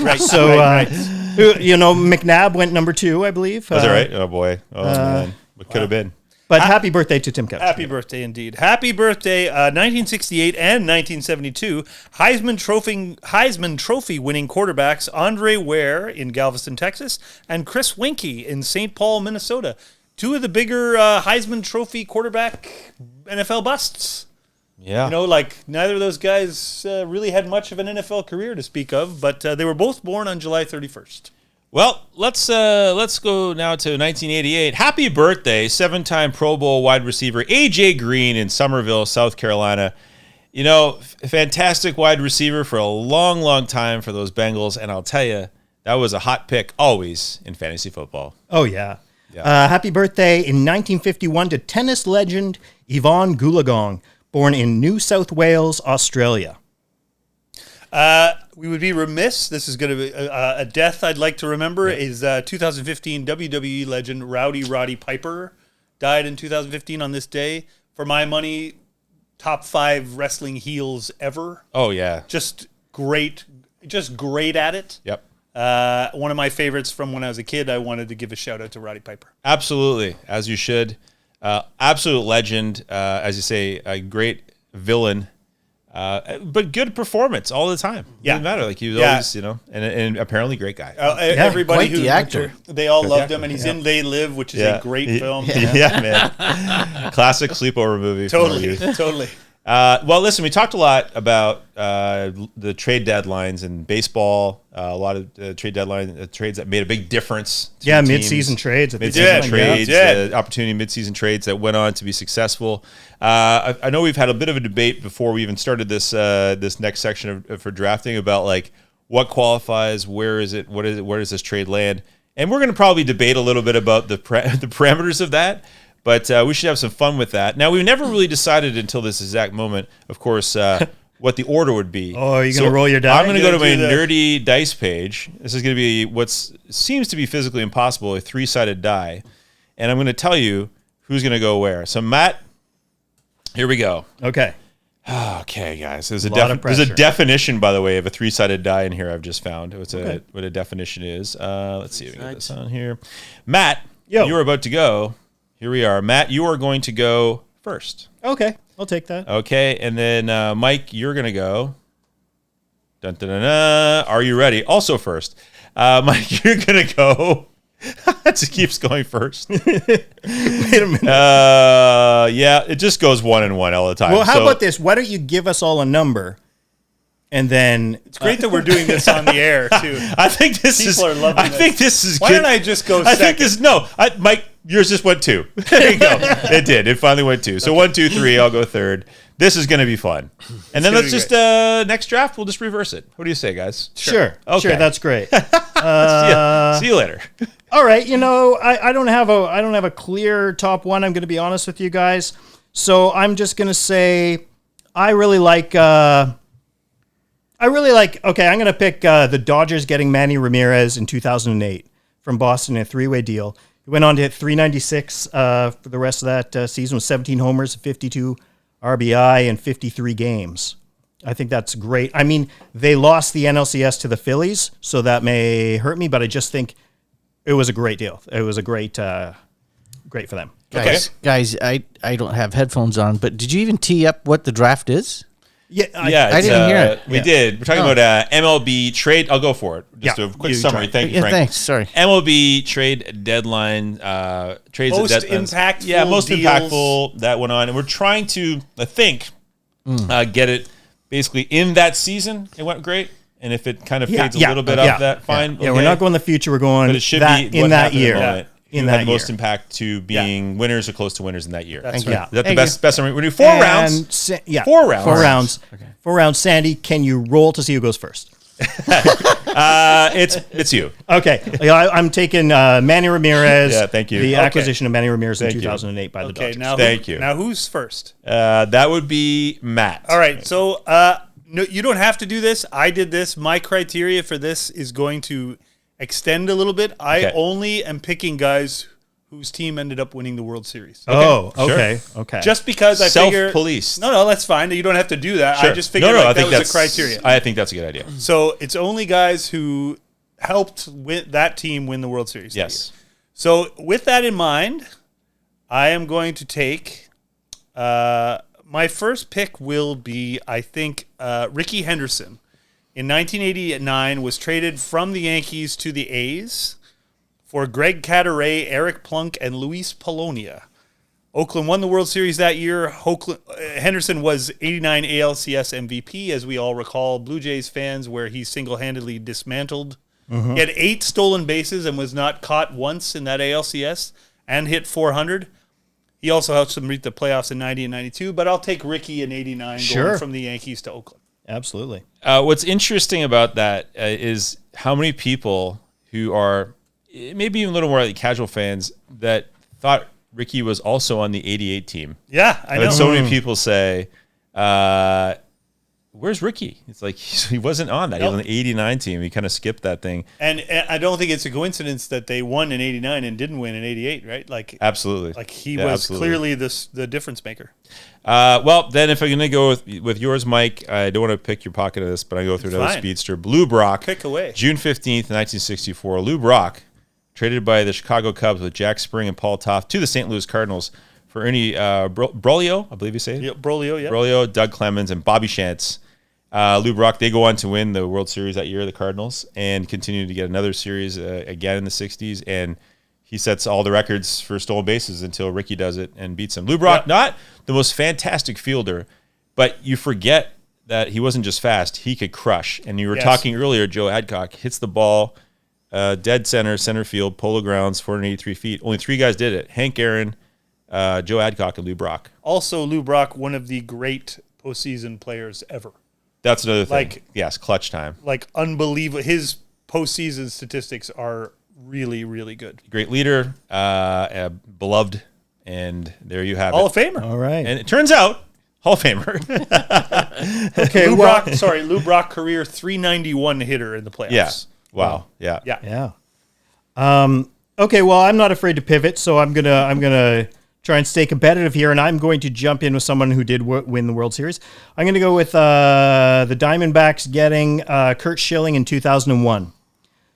E: Right.
G: So,
E: right.
G: who, McNabb went number 2, I believe.
F: Was it right? Oh, boy. Oh, man. What could have been?
G: But happy birthday to Tim Couch.
E: Happy birthday indeed. Happy birthday, 1968 and 1972 Heisman Trophy winning quarterbacks Andre Ware in Galveston, Texas, and Chris Winkie in St. Paul, Minnesota. Two of the bigger Heisman Trophy quarterback NFL busts.
F: Yeah.
E: Neither of those guys really had much of an NFL career to speak of, but they were both born on July 31st.
F: Well, let's go now to 1988. Happy birthday, 7-time Pro Bowl wide receiver A.J. Green in Somerville, South Carolina. Fantastic wide receiver for a long, long time for those Bengals, and I'll tell you, that was a hot pick always in fantasy football.
G: Oh, yeah. Happy birthday in 1951 to tennis legend Yvonne Goolagong, born in New South Wales, Australia.
E: We would be remiss. This is going to be a death I'd like to remember. Is 2015 WWE legend Roddy Piper died in 2015 on this day. For my money, top 5 wrestling heels ever.
F: Oh, yeah.
E: Just great at it.
F: Yep.
E: One of my favorites from when I was a kid. I wanted to give a shout out to Roddy Piper.
F: Absolutely, as you should. Absolute legend, as you say, a great villain. But good performance all the time.
E: Yeah.
F: Didn't matter. He was always, and apparently great guy.
E: Everybody
H: quite the actor.
E: They all loved him, and he's in They Live, which is a great film.
F: Yeah, man. Classic sleepover movie.
E: Totally.
F: Well, listen, we talked a lot about the trade deadlines in baseball. A lot of trades that made a big difference. To teams.
G: Mid-season trades.
F: Mid-season trades, opportunity mid-season trades that went on to be successful. I know we've had a bit of a debate before we even started this next section for drafting about what qualifies, where is it, where does this trade land, and we're going to probably debate a little bit about the parameters of that. But we should have some fun with that. Now, we've never really decided until this exact moment, of course, what the order would be.
G: Oh, are you going to roll your die?
F: I'm going to go to my nerdy dice page. This is going to be what seems to be physically impossible, a 3-sided die. And I'm going to tell you who's going to go where. So, Matt, here we go.
G: Okay.
F: Okay, guys. There's
G: There's
F: a definition, by the way, of a 3-sided die in here I've just found. What a definition is. Let's see if we can get this on here. Matt, you're about to go. Here we are. Matt, you are going to go first.
G: Okay. I'll take that.
F: Okay. And then, Mike, you're going to go. Dun, dun, dun, dun. Are you ready? Also first. Mike, you're going to go. It just keeps going first.
G: Wait a minute.
F: Yeah, it just goes 1 and 1 all the time.
G: Well, how about this? Why don't you give us all a number? And then
E: It's great that we're doing this on the air, too.
F: I think this
E: People are loving this.
F: I think this is
E: Why
F: good.
E: don't I just go
F: I
E: second?
F: think this, Mike, yours just went 2. There you go. It did. It finally went 2. So 1, 2, 3, I'll go third. This is going to be fun. And then let's just, next draft, we'll just reverse it. What do you say, guys?
G: Sure.
F: Okay.
G: Sure, that's great.
F: See you later.
G: All right, I don't have a clear top one. I'm going to be honest with you guys. So I'm just going to say I really like. Okay, I'm going to pick the Dodgers getting Manny Ramirez in 2008 from Boston in a 3-way deal. He went on to hit 396 for the rest of that season with 17 homers, 52 RBI, and 53 games. I think that's great. I mean, they lost the NLCS to the Phillies, so that may hurt me, but I just think it was a great deal. It was a great for them.
H: Guys, I don't have headphones on, but did you even tee up what the draft is?
G: Yeah,
H: I didn't hear it.
F: We did. We're talking about MLB trade. I'll go for it. Just a quick summary. Thank you, Frank.
H: Thanks. Sorry.
F: MLB trade deadline. Trades
E: Most
F: at deadlines.
E: impactful
F: Yeah, most
E: deals.
F: impactful that went on, and we're trying to, I think, get it basically in that season. It went great, and if it kind of fades a little bit off that, fine.
G: Yeah, we're not going the future. We're going
F: But it should
G: that
F: be
G: in
F: what
G: that
F: happened
G: year.
F: in the moment.
G: In
F: Who
G: that
F: had the most
G: year.
F: impact to being winners or close to winners in that year.
E: That's
G: right.
F: Is that the
H: Thank
F: best summary? We're doing 4 rounds. 4 rounds.
G: 4 rounds. Okay. 4 rounds. Sandy, can you roll to see who goes first?
F: It's you.
G: Okay. I'm taking Manny Ramirez.
F: Yeah, thank you.
G: The
F: Okay.
G: acquisition of Manny Ramirez in
F: Thank you.
G: 2008 by the Dodgers.
E: Now
F: Thank you.
E: Now who's first?
F: That would be Matt.
E: All right, so no, you don't have to do this. I did this. My criteria for this is going to extend a little bit. I
F: Okay.
E: only am picking guys whose team ended up winning the World Series.
G: Oh,
F: Sure.
G: okay.
E: Just because I figure
F: Self-policed.
E: No, that's fine. You don't have to do that.
F: Sure.
E: I just figured
F: I
E: that
F: think
E: was
F: that's
E: a criteria.
F: I think that's a good idea.
E: So it's only guys who helped that team win the World Series. that
F: Yes.
E: year. So with that in mind, I am going to take my first pick will be, I think, Ricky Henderson. In 1989, was traded from the Yankees to the A's for Greg Cadaret, Eric Plunk, and Luis Polonia. Oakland won the World Series that year. Henderson was 89 ALCS MVP, as we all recall, Blue Jays fans, where he single-handedly dismantled. He had 8 stolen bases and was not caught once in that ALCS and hit 400. He also helped them reach the playoffs in 90 and 92, but I'll take Ricky in 89 going from the Yankees to Oakland.
G: Absolutely.
F: What's interesting about that is how many people who are maybe even a little more like casual fans that thought Ricky was also on the 88 team.
E: Yeah, I
F: I've
E: know.
F: had so many people say, where's Ricky? It's like he wasn't on that. He was on the 89 team. He kind of skipped that thing.
E: And I don't think it's a coincidence that they won in 89 and didn't win in 88, right? Like
F: Absolutely.
E: Like he was clearly the difference maker.
F: Well, then if I'm going to go with yours, Mike, I don't want to pick your pocket of this, but I go through another
E: fine.
F: speedster. Lou Brock.
E: Pick away.
F: June 15th, 1964. Lou Brock, traded by the Chicago Cubs with Jack Spring and Paul Toft to the St. Louis Cardinals for Ernie Broglio, I believe you say it.
E: Yeah, Broglio, yeah.
F: Broglio, Doug Clemens, and Bobby Shantz. Lou Brock, they go on to win the World Series that year, the Cardinals, and continue to get another series again in the 60s. And he sets all the records for stolen bases until Ricky does it and beats him. Lou Brock, not the most fantastic fielder, but you forget that he wasn't just fast. He could crush. And you were talking earlier, Joe Adcock hits the ball dead center field, polo grounds, 483 feet. Only 3 guys did it. Hank Aaron, Joe Adcock, and Lou Brock.
E: Also, Lou Brock, one of the great postseason players ever.
F: That's another thing.
E: Like-
F: yes, clutch time.
E: Like, unbelievable. His postseason statistics are really, really good.
F: Great leader, beloved, and there you have
E: Hall
F: it.
E: of Famer.
G: All right.
F: And it turns out, Hall of Famer.
G: Okay.
E: Lou
G: well,
E: Brock, Lou Brock career 391 hitter in the playoffs.
F: Yeah. Wow. Yeah.
E: Yeah.
G: Yeah. Okay. Well, I'm not afraid to pivot, so I'm gonna try and stay competitive here, and I'm going to jump in with someone who did win the World Series. I'm going to go with the Diamondbacks getting Curt Schilling in 2001.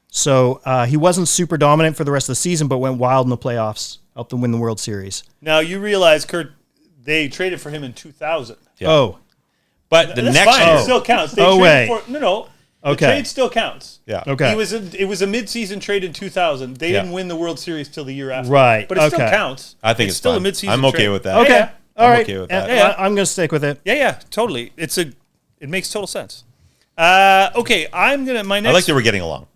G: So he wasn't super dominant for the rest of the season, but went wild in the playoffs, helped them win the World Series.
E: Now, you realize, Kurt, they traded for him in 2000.
F: Yeah.
G: Oh,
F: But the
E: That's
F: next
E: fine.
F: year,
E: It still counts. They
G: Oh,
E: traded
G: wait.
E: For, no. The
G: Okay.
E: trade still counts.
F: yeah.
G: okay.
E: It was a mid-season trade in 2000. They
F: Yeah.
E: didn't win the World Series till the year after.
G: Right,
E: But it still
G: okay.
E: counts.
F: I think it's
E: still
F: fine.
E: a mid-season
F: I'm okay
E: trade.
F: with that.
G: Okay.
E: Yeah,
G: All
F: I'm
G: right.
F: okay with that.
E: Yeah.
G: I'm going to stick with it.
E: yeah, totally. It makes total sense. Okay, my next.
F: I like that we're getting along.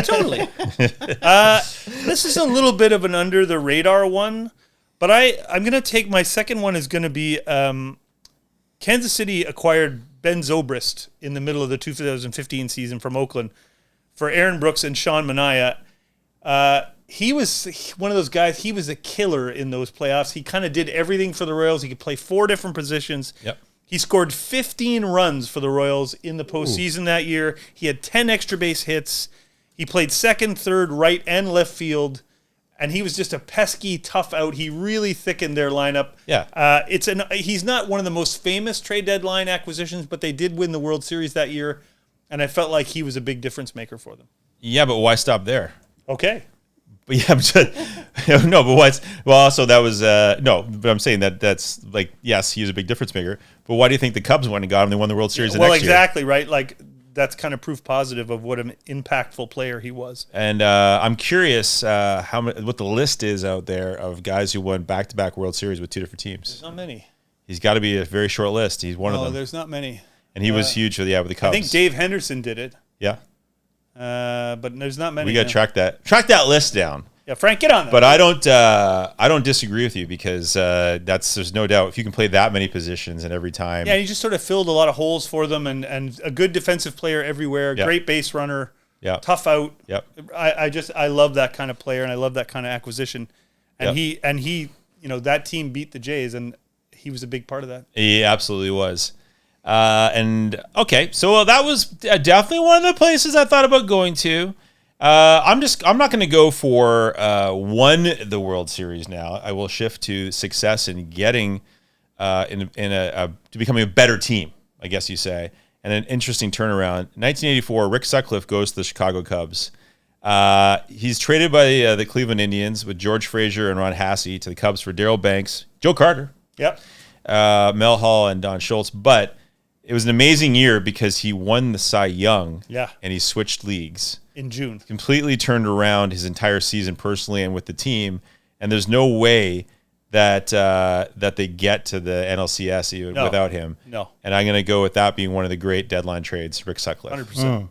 E: Totally. This is a little bit of an under the radar one, but I'm going to take my second one is going to be Kansas City acquired Ben Zobrist in the middle of the 2015 season from Oakland for Aaron Brooks and Sean Manaea. He was one of those guys. He was a killer in those playoffs. He kind of did everything for the Royals. He could play 4 different positions.
F: Yep.
E: He scored 15 runs for the Royals in the postseason that year. He had 10 extra base hits. He played second, third, right, and left field. And he was just a pesky, tough out. He really thickened their lineup.
F: Yeah.
E: He's not one of the most famous trade deadline acquisitions, but they did win the World Series that year. And I felt like he was a big difference maker for them.
F: Yeah, but why stop there?
E: Okay.
F: But yeah, no, but what's well? Also, that was no. But I'm saying that's like yes, he was a big difference maker. But why do you think the Cubs went and got him? They won the World Series the next year.
E: Well, exactly right. Like that's kind of proof positive of what an impactful player he was.
F: And I'm curious what the list is out there of guys who won back-to-back World Series with 2 different teams.
E: There's not many.
F: He's got to be a very short list. He's one of them.
E: There's not many.
F: And he was huge with the Cubs.
E: I think Dave Henderson did it.
F: Yeah.
E: But there's not many.
F: We got to track that list down.
E: Yeah, Frank, get on that.
F: But I don't disagree with you because there's no doubt if you can play that many positions and every time.
E: Yeah, he just sort of filled a lot of holes for them and a good defensive player everywhere,
F: Yep.
E: great base runner,
F: Yep.
E: tough out.
F: Yep.
E: I love that kind of player and I love that kind of acquisition. And
F: Yep.
E: he that team beat the Jays and he was a big part of that.
F: He absolutely was. And okay, so that was definitely one of the places I thought about going to. I'm not going to go for won the World Series now. I will shift to success in getting to becoming a better team, I guess you say, and an interesting turnaround. 1984, Rick Sutcliffe goes to the Chicago Cubs. He's traded by the Cleveland Indians with George Frazier and Ron Hassey to the Cubs for Darryl Banks, Joe Carter,
E: Yep.
F: Mel Hall, and Don Schultz. But it was an amazing year because he won the Cy Young, and he switched leagues.
E: In June.
F: Completely turned around his entire season personally and with the team. And there's no way that they get to the NLCS even without him.
E: No.
F: And I'm going to go with that being one of the great deadline trades, Rick Sutcliffe.
E: 100%.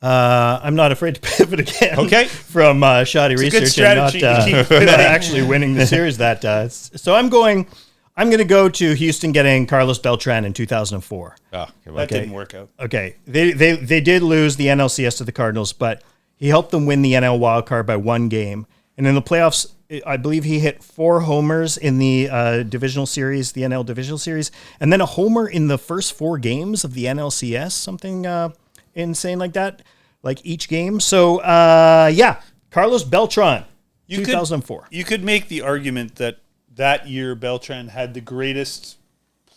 G: I'm not afraid to pivot again.
F: Okay.
G: From shoddy
E: It's a good
G: research and not,
E: strategy to keep
G: not actually winning the series that does. So I'm going to go to Houston getting Carlos Beltran in 2004.
F: Oh, come on.
E: That didn't work out.
G: Okay. They did lose the NLCS to the Cardinals, but he helped them win the NL wildcard by 1 game. And in the playoffs, I believe he hit 4 homers in the divisional series, the NL divisional series, and then a homer in the first 4 games of the NLCS, something insane like that, like each game. So, Carlos Beltran, 2004.
E: You could make the argument that year Beltran had the greatest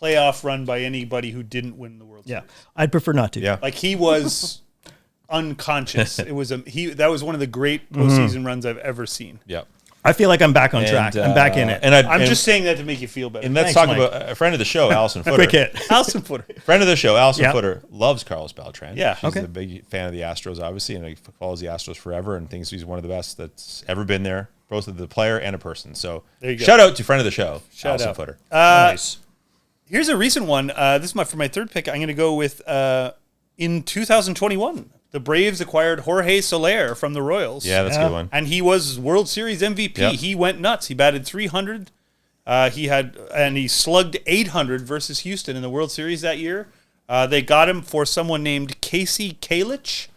E: playoff run by anybody who didn't win the World Series.
G: I'd prefer not to.
F: Yeah.
E: Like he was unconscious. That was one of the great postseason runs I've ever seen.
F: Yeah.
G: I feel like I'm back on track. I'm back in it.
F: And
E: I'm just saying that to make you feel better.
F: And let's
G: Thanks,
F: talk
G: Mike.
F: about a friend of the show, Allison Footer.
G: Quick hit.
E: Allison Footer.
F: Friend of the show, Allison
G: Yep.
F: Footer, loves Carlos Beltran.
E: Yeah.
F: She's a big fan of the Astros, obviously, and he follows the Astros forever and thinks he's one of the best that's ever been there, both as a player and a person. So
E: There you go.
F: shout out to friend of the show,
E: Shout
F: Allison
E: out.
F: Footer.
G: Nice.
E: Here's a recent one. This is for my third pick. I'm going to go with in 2021. The Braves acquired Jorge Soler from the Royals.
F: Yeah, that's a good one.
E: And he was World Series MVP.
F: Yep.
E: He went nuts. He batted 300. He slugged 800 versus Houston in the World Series that year. They got him for someone named Casey Kalich.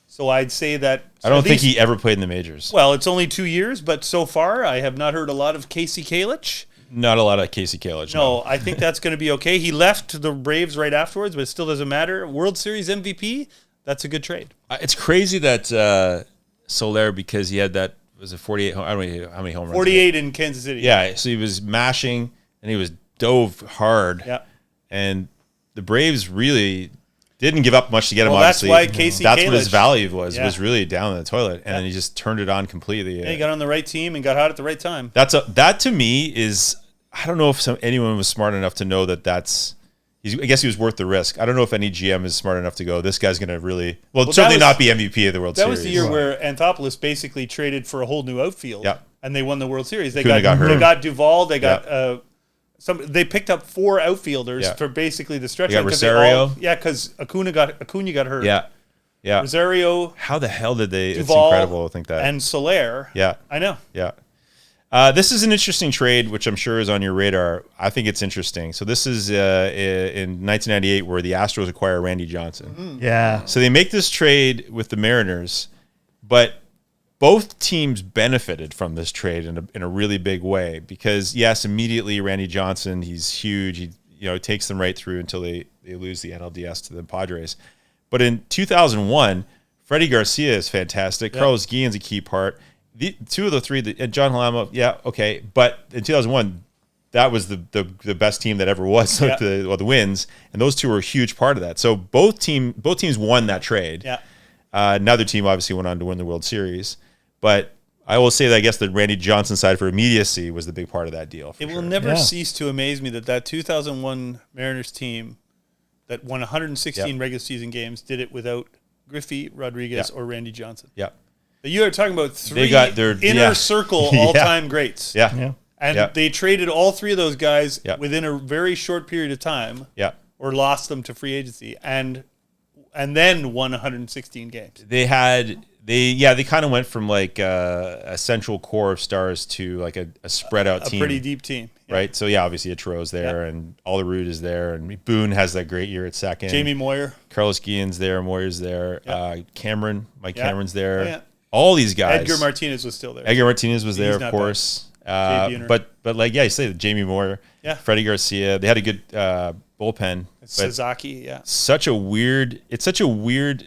E: So I'd say that
F: I don't think he ever played in the majors.
E: Well, it's only 2 years, but so far I have not heard a lot of Casey Kalich.
F: Not a lot of Casey Kalich.
E: No, I think that's going to be okay. He left the Braves right afterwards, but it still doesn't matter. World Series MVP, that's a good trade.
F: It's crazy that Soler, because he had that, was it 48? I don't know how many home runs.
E: 48 in Kansas City.
F: Yeah, so he was mashing and he was dove hard.
E: Yeah.
F: And the Braves really didn't give up much to get him,
E: Well, that's
F: obviously.
E: why Casey
F: That's what his
E: Kalich-
F: value was
E: Yeah.
F: really down in the toilet. And then he just turned it on completely.
E: Yeah, he got on the right team and got hot at the right time.
F: That to me is, I don't know if anyone was smart enough to know that's. I guess he was worth the risk. I don't know if any GM is smart enough to go, this guy's going to really, certainly not be MVP of the World
E: That
F: Series.
E: was the year where Anthopoulos basically traded for a whole new outfield.
F: Yeah.
E: And they won the World Series. They
F: Acuna got hurt.
E: They got Duvall. They got they picked up 4 outfielders
F: Yeah.
E: for basically the stretch.
F: They got
E: run 'cause
F: Rosario.
E: because Acuna got hurt.
F: Yeah. Yeah.
E: Rosario,
F: How the hell did they?
E: Duvall,
F: It's incredible to think that.
E: and Soler.
F: Yeah.
E: I know.
F: Yeah. This is an interesting trade, which I'm sure is on your radar. I think it's interesting. So this is in 1998 where the Astros acquire Randy Johnson.
G: Yeah.
F: So they make this trade with the Mariners, but both teams benefited from this trade in a really big way because, yes, immediately Randy Johnson, he's huge. He takes them right through until they lose the NLDS to the Padres. But in 2001, Freddie Garcia is fantastic. Yep. Carlos Guillen's a key part. The two of the three, John Halama, yeah, okay. But in 2001, that was the best team that ever was, the wins, and those two were a huge part of that. So both teams won that trade.
E: Yeah.
F: Another team obviously went on to win the World Series, but I will say that I guess the Randy Johnson side for immediacy was the big part of that deal.
E: It will never cease to amaze me that 2001 Mariners team that won 116 regular season games did it without Griffey, Rodriguez, or Randy Johnson.
F: Yeah.
E: You are talking about three
F: their
E: inner circle all-time greats.
F: Yeah.
E: And they traded all three of those guys within a very short period of time.
F: Yeah.
E: Or lost them to free agency and then won 116 games.
F: They kind of went from like a central core of stars to like a spread out team.
E: A pretty deep team. Yeah.
F: Right? So obviously Atro's there and Alderud is there and Boone has that great year at second.
E: Jamie Moyer.
F: Carlos Guillen's there, Moyer's there. Mike Cameron's there.
E: Yeah.
F: All these guys.
E: Edgar Martinez was still there.
F: Edgar Martinez was there, of course. But you say Jamie Moyer, Freddie Garcia. They had a good bullpen.
E: Sasaki,
F: Such a weird,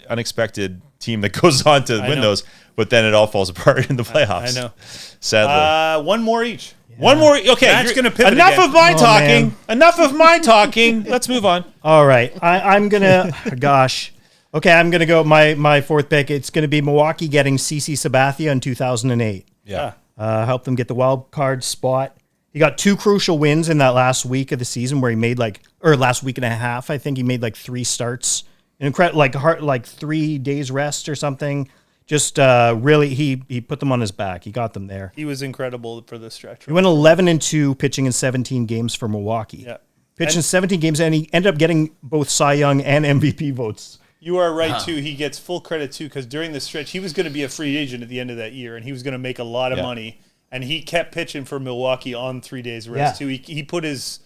F: unexpected team that goes on to win those, but then it all falls apart in the playoffs.
E: I know.
F: Sadly.
E: One more each.
F: Yeah. One more. Okay,
E: Matt's gonna pivot
F: enough
E: again.
F: of my talking.
G: Man.
F: Enough of my talking. Let's move on.
G: All right. I'm going to, gosh. Okay, I'm going to go my fourth pick. It's going to be Milwaukee getting CC Sabathia in 2008.
F: Yeah.
G: Helped them get the wild card spot. He got two crucial wins in that last week of the season where he made last week and a half. I think he made 3 starts. Incredible, 3 days rest or something. Just really, he put them on his back. He got them there.
E: He was incredible for the stretch.
G: He went 11-2 pitching in 17 games for Milwaukee.
E: Yeah.
G: Pitched in 17 games, and he ended up getting both Cy Young and MVP votes.
E: You are right, too. He gets full credit, too, because during the stretch, he was going to be a free agent at the end of that year, and he was going to make a lot of money. And he kept pitching for Milwaukee on 3 days rest, too. He put his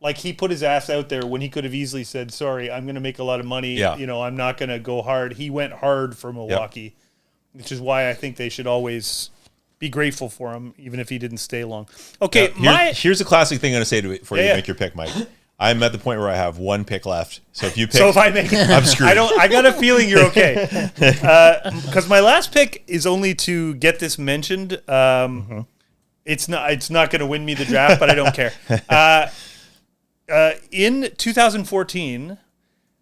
E: ass out there when he could have easily said, sorry, I'm going to make a lot of money.
F: Yeah.
E: I'm not going to go hard. He went hard for Milwaukee, which is why I think they should always be grateful for him, even if he didn't stay long. Okay,
F: here's a classic thing I'm going to say to it before you make your pick, Mike. I'm at the point where I have one pick left. So if you pick,
E: if I make it,
F: I'm screwed.
E: I got a feeling you're okay. Because my last pick is only to get this mentioned. It's not going to win me the draft, but I don't care. In 2014,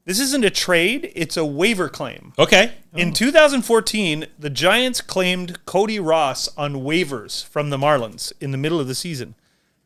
E: this isn't a trade; it's a waiver claim.
F: Okay.
E: In 2014, the Giants claimed Cody Ross on waivers from the Marlins in the middle of the season.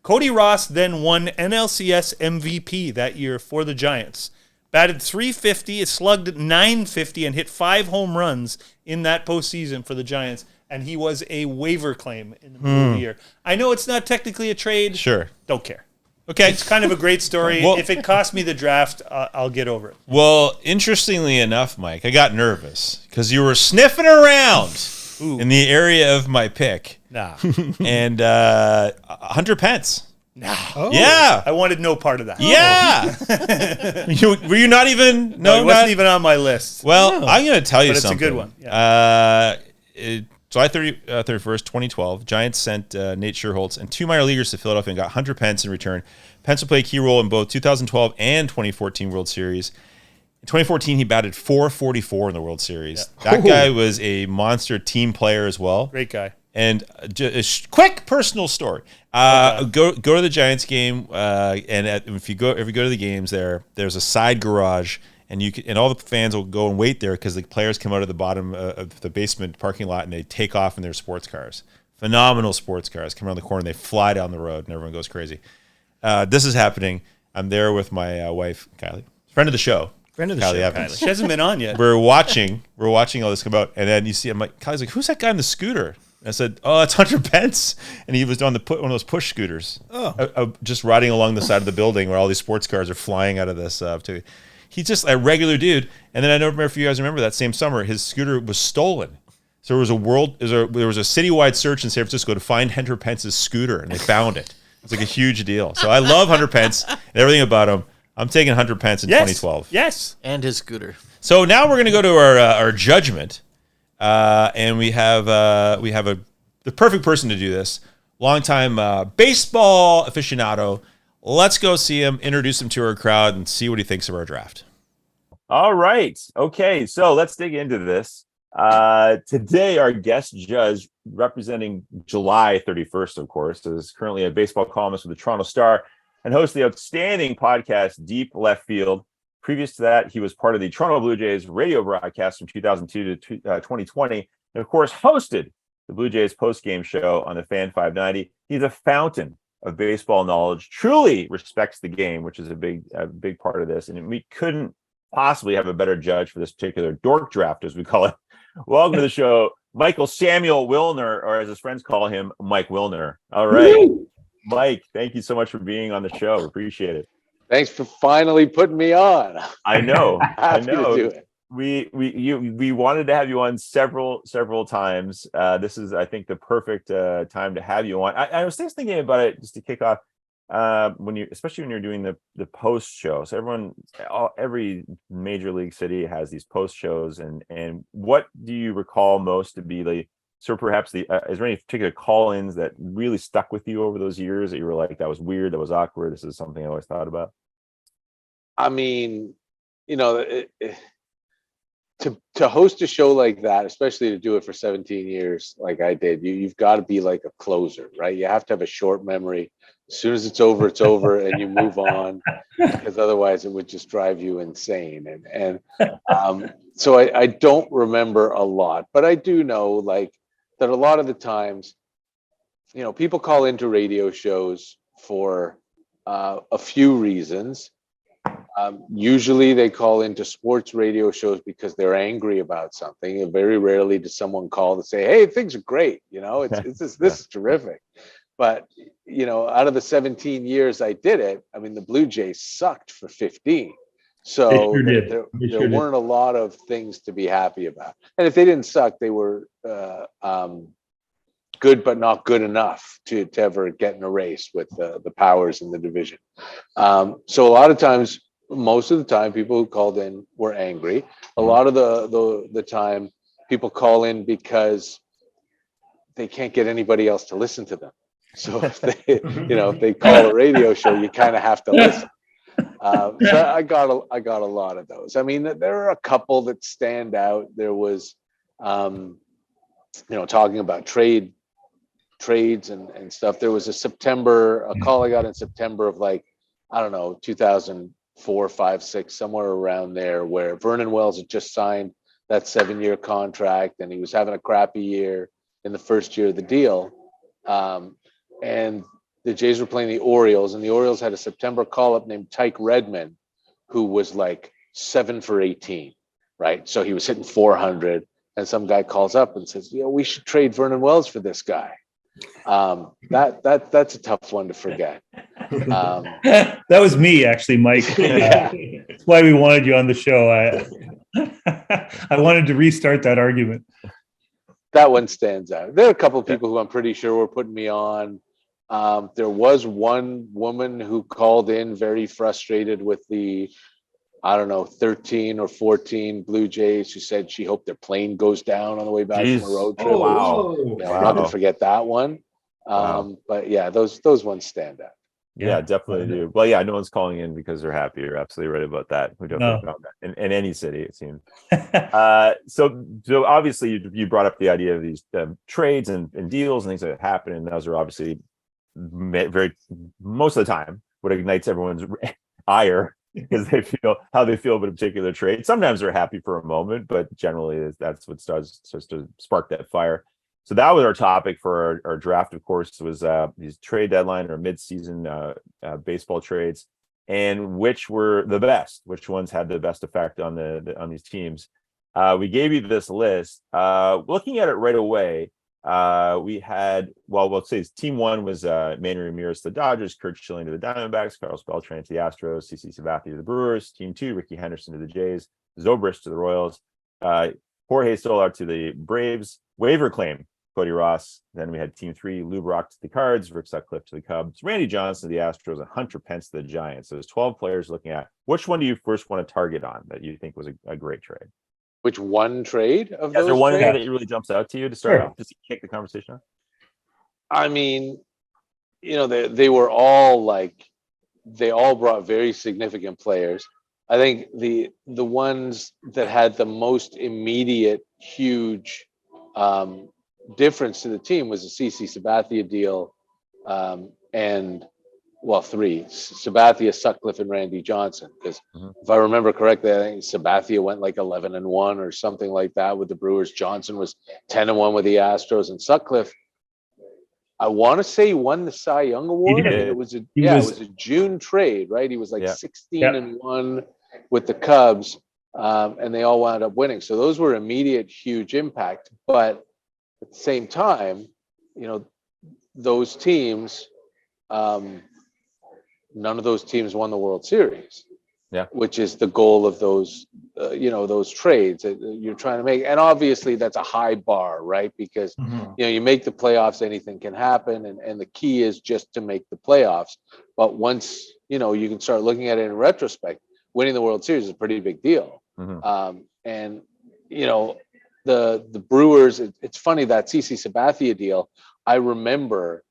E: Cody Ross then won NLCS MVP that year for the Giants. Batted .350, slugged .950, and hit 5 home runs in that postseason for the Giants. And he was a waiver claim in the middle of the year. I know it's not technically a trade.
F: Sure.
E: Don't care.
F: Okay.
E: It's kind of a great story.
F: Well,
E: if it costs me the draft, I'll get over it.
F: Well, interestingly enough, Mike, I got nervous because you were sniffing around in the area of my pick.
E: Nah.
F: And Hunter Pence.
E: Nah.
F: Oh. Yeah.
E: I wanted no part of that.
F: Yeah. Were you not even?
E: No, it wasn't even on my list.
F: Well, I'm going to tell you
E: but
F: something.
E: It's a good one. Yeah.
F: July 31st, 2012, Giants sent Nate Scherholtz and 2 minor leaguers to Philadelphia and got Hunter Pence in return. Pence will play a key role in both 2012 and 2014 World Series. In 2014, he batted .444 in the World Series. Yeah. That guy was a monster team player as well.
E: Great guy.
F: And just a quick personal story. Go to the Giants game, and if you go to the games there's a side garage, and all the fans will go and wait there because the players come out of the bottom of the basement parking lot and they take off in their sports cars. Phenomenal sports cars come around the corner and they fly down the road and everyone goes crazy. This is happening. I'm there with my wife, Kylie, friend of the show.
G: Friend of the
F: Kylie
G: show,
F: Evans.
E: She hasn't been on yet.
F: We're watching all this come out, and then you see, I'm like, Kylie's like, who's that guy on the scooter? And I said, oh, it's Hunter Pence, and he was on one of those push scooters, just riding along the side of the building where all these sports cars are flying out of this. He's just a regular dude. And then I don't remember if you guys remember that same summer, his scooter was stolen. So there was a citywide search in San Francisco to find Hunter Pence's scooter, and they found it. It's like a huge deal. So I love Hunter Pence and everything about him. I'm taking Hunter Pence in 2012.
E: Yes.
H: And his scooter.
F: So now we're going to go to our judgment, and we have the perfect person to do this. Longtime baseball aficionado. Let's go see him, introduce him to our crowd, and see what he thinks of our draft.
I: All right. Okay, so let's dig into this. Today, our guest judge, representing July 31st, of course, is currently a baseball columnist with the Toronto Star and hosts the outstanding podcast Deep Left Field. Previous to that, he was part of the Toronto Blue Jays radio broadcast from 2002 to 2020, and of course, hosted the Blue Jays post-game show on the Fan 590. He's a fountain of baseball knowledge, truly respects the game, which is a big part of this, and we couldn't possibly have a better judge for this particular dork draft, as we call it. Welcome to the show, Michael Samuel Wilner, or as his friends call him, Mike Wilner. All right. Woo! Mike, thank you so much for being on the show. Appreciate it.
A: Thanks for finally putting me on.
I: I know.
A: Happy to do it.
I: We wanted to have you on several times. This is, I think, the perfect time to have you on. I was just thinking about it just to kick off. Especially when you're doing the post show. So every major league city has these post shows, and what do you recall most to be the, so perhaps is there any particular call-ins that really stuck with you over those years that you were like, that was weird, that was awkward, this is something I always thought about?
A: I mean, to host a show like that, especially to do it for 17 years like I did, you've got to be like a closer, right? You have to have a short memory. As soon as it's over, and you move on, because otherwise it would just drive you insane. So I don't remember a lot, but I do know like that a lot of the times, people call into radio shows for a few reasons. Usually they call into sports radio shows because they're angry about something. And very rarely does someone call to say, hey, things are great. This is terrific. But, out of the 17 years I did it, I mean, the Blue Jays sucked for 15. So there weren't a lot of things to be happy about. And if they didn't suck, they were good, but not good enough to ever get in a race with the powers in the division. So a lot of times, most of the time, people who called in were angry. A lot of the time, people call in because they can't get anybody else to listen to them. So if they call a radio show, you kind of have to listen. So I got a lot of those. I mean, there are a couple that stand out. There was, talking about trades and stuff. There was a call I got in September of 2004, 5, 6, somewhere around there, where Vernon Wells had just signed that 7-year contract, and he was having a crappy year in the first year of the deal. And the Jays were playing the Orioles, and the Orioles had a September call-up named Tyke Redmond, who was 7 for 18, right? So he was hitting 400, and some guy calls up and says, we should trade Vernon Wells for this guy. That's a tough one to forget.
J: That was me, actually, Mike.
A: Yeah.
J: That's why we wanted you on the show. I wanted to restart that argument.
A: That one stands out. There are a couple of people who I'm pretty sure were putting me on. There was one woman who called in very frustrated with the, 13 or 14 Blue Jays, who said she hoped their plane goes down on the way back from a road trip.
I: Wow.
A: I'm not going to forget that one. But yeah, those ones stand out.
I: Yeah, definitely do. Well, yeah, no one's calling in because they're happy. You're absolutely right about that. We definitely found that in any city, it seems. So obviously you brought up the idea of these trades and deals and things that happen, and those are obviously most of the time what ignites everyone's ire, because they feel how they feel about a particular trade. Sometimes they're happy for a moment, but generally that's what starts to spark that fire. So that was our topic for our draft, of course, was these trade deadline or mid-season baseball trades, and which were the best, which ones had the best effect on on these teams. We gave you this list. Looking at it right away, we had, we'll say team one was Manny Ramirez to the Dodgers, Kurt Schilling to the Diamondbacks, Carlos Beltran to the Astros, CC Sabathia to the Brewers. Team two, Ricky Henderson to the Jays, Zobrist to the Royals. Jorge Soler to the Braves. Waiver claim, Cody Ross. Then we had Team 3, Lou Brock to the Cards, Rick Sutcliffe to the Cubs, Randy Johnson to the Astros, and Hunter Pence to the Giants. So there's 12 players looking at. Which one do you first want to target on that you think was a great trade?
A: Which one trade of
I: Is
A: those?
I: there one
A: trades?
I: guy that really jumps out to you to start off, just to kick the conversation off?
A: I mean, they were all they all brought very significant players. I think the ones that had the most immediate, huge difference to the team was the CC Sabathia deal, and three: Sabathia, Sutcliffe, and Randy Johnson. Because if I remember correctly, I think Sabathia went 11-1 or something like that with the Brewers. Johnson was 10-1 with the Astros, and Sutcliffe, I want to say, he won the Cy Young Award. I mean, it was a June trade, right? He was 16-1 with the Cubs, and they all wound up winning. So those were immediate, huge impact. But at the same time, those teams, none of those teams won the World Series. Yeah, which is the goal of those, those trades that you're trying to make. And obviously that's a high bar, right? Because, you make the playoffs, anything can happen. And the key is just to make the playoffs. But once, you can start looking at it in retrospect, winning the World Series is a pretty big deal. And, the Brewers, it's funny, that CC Sabathia deal, I remember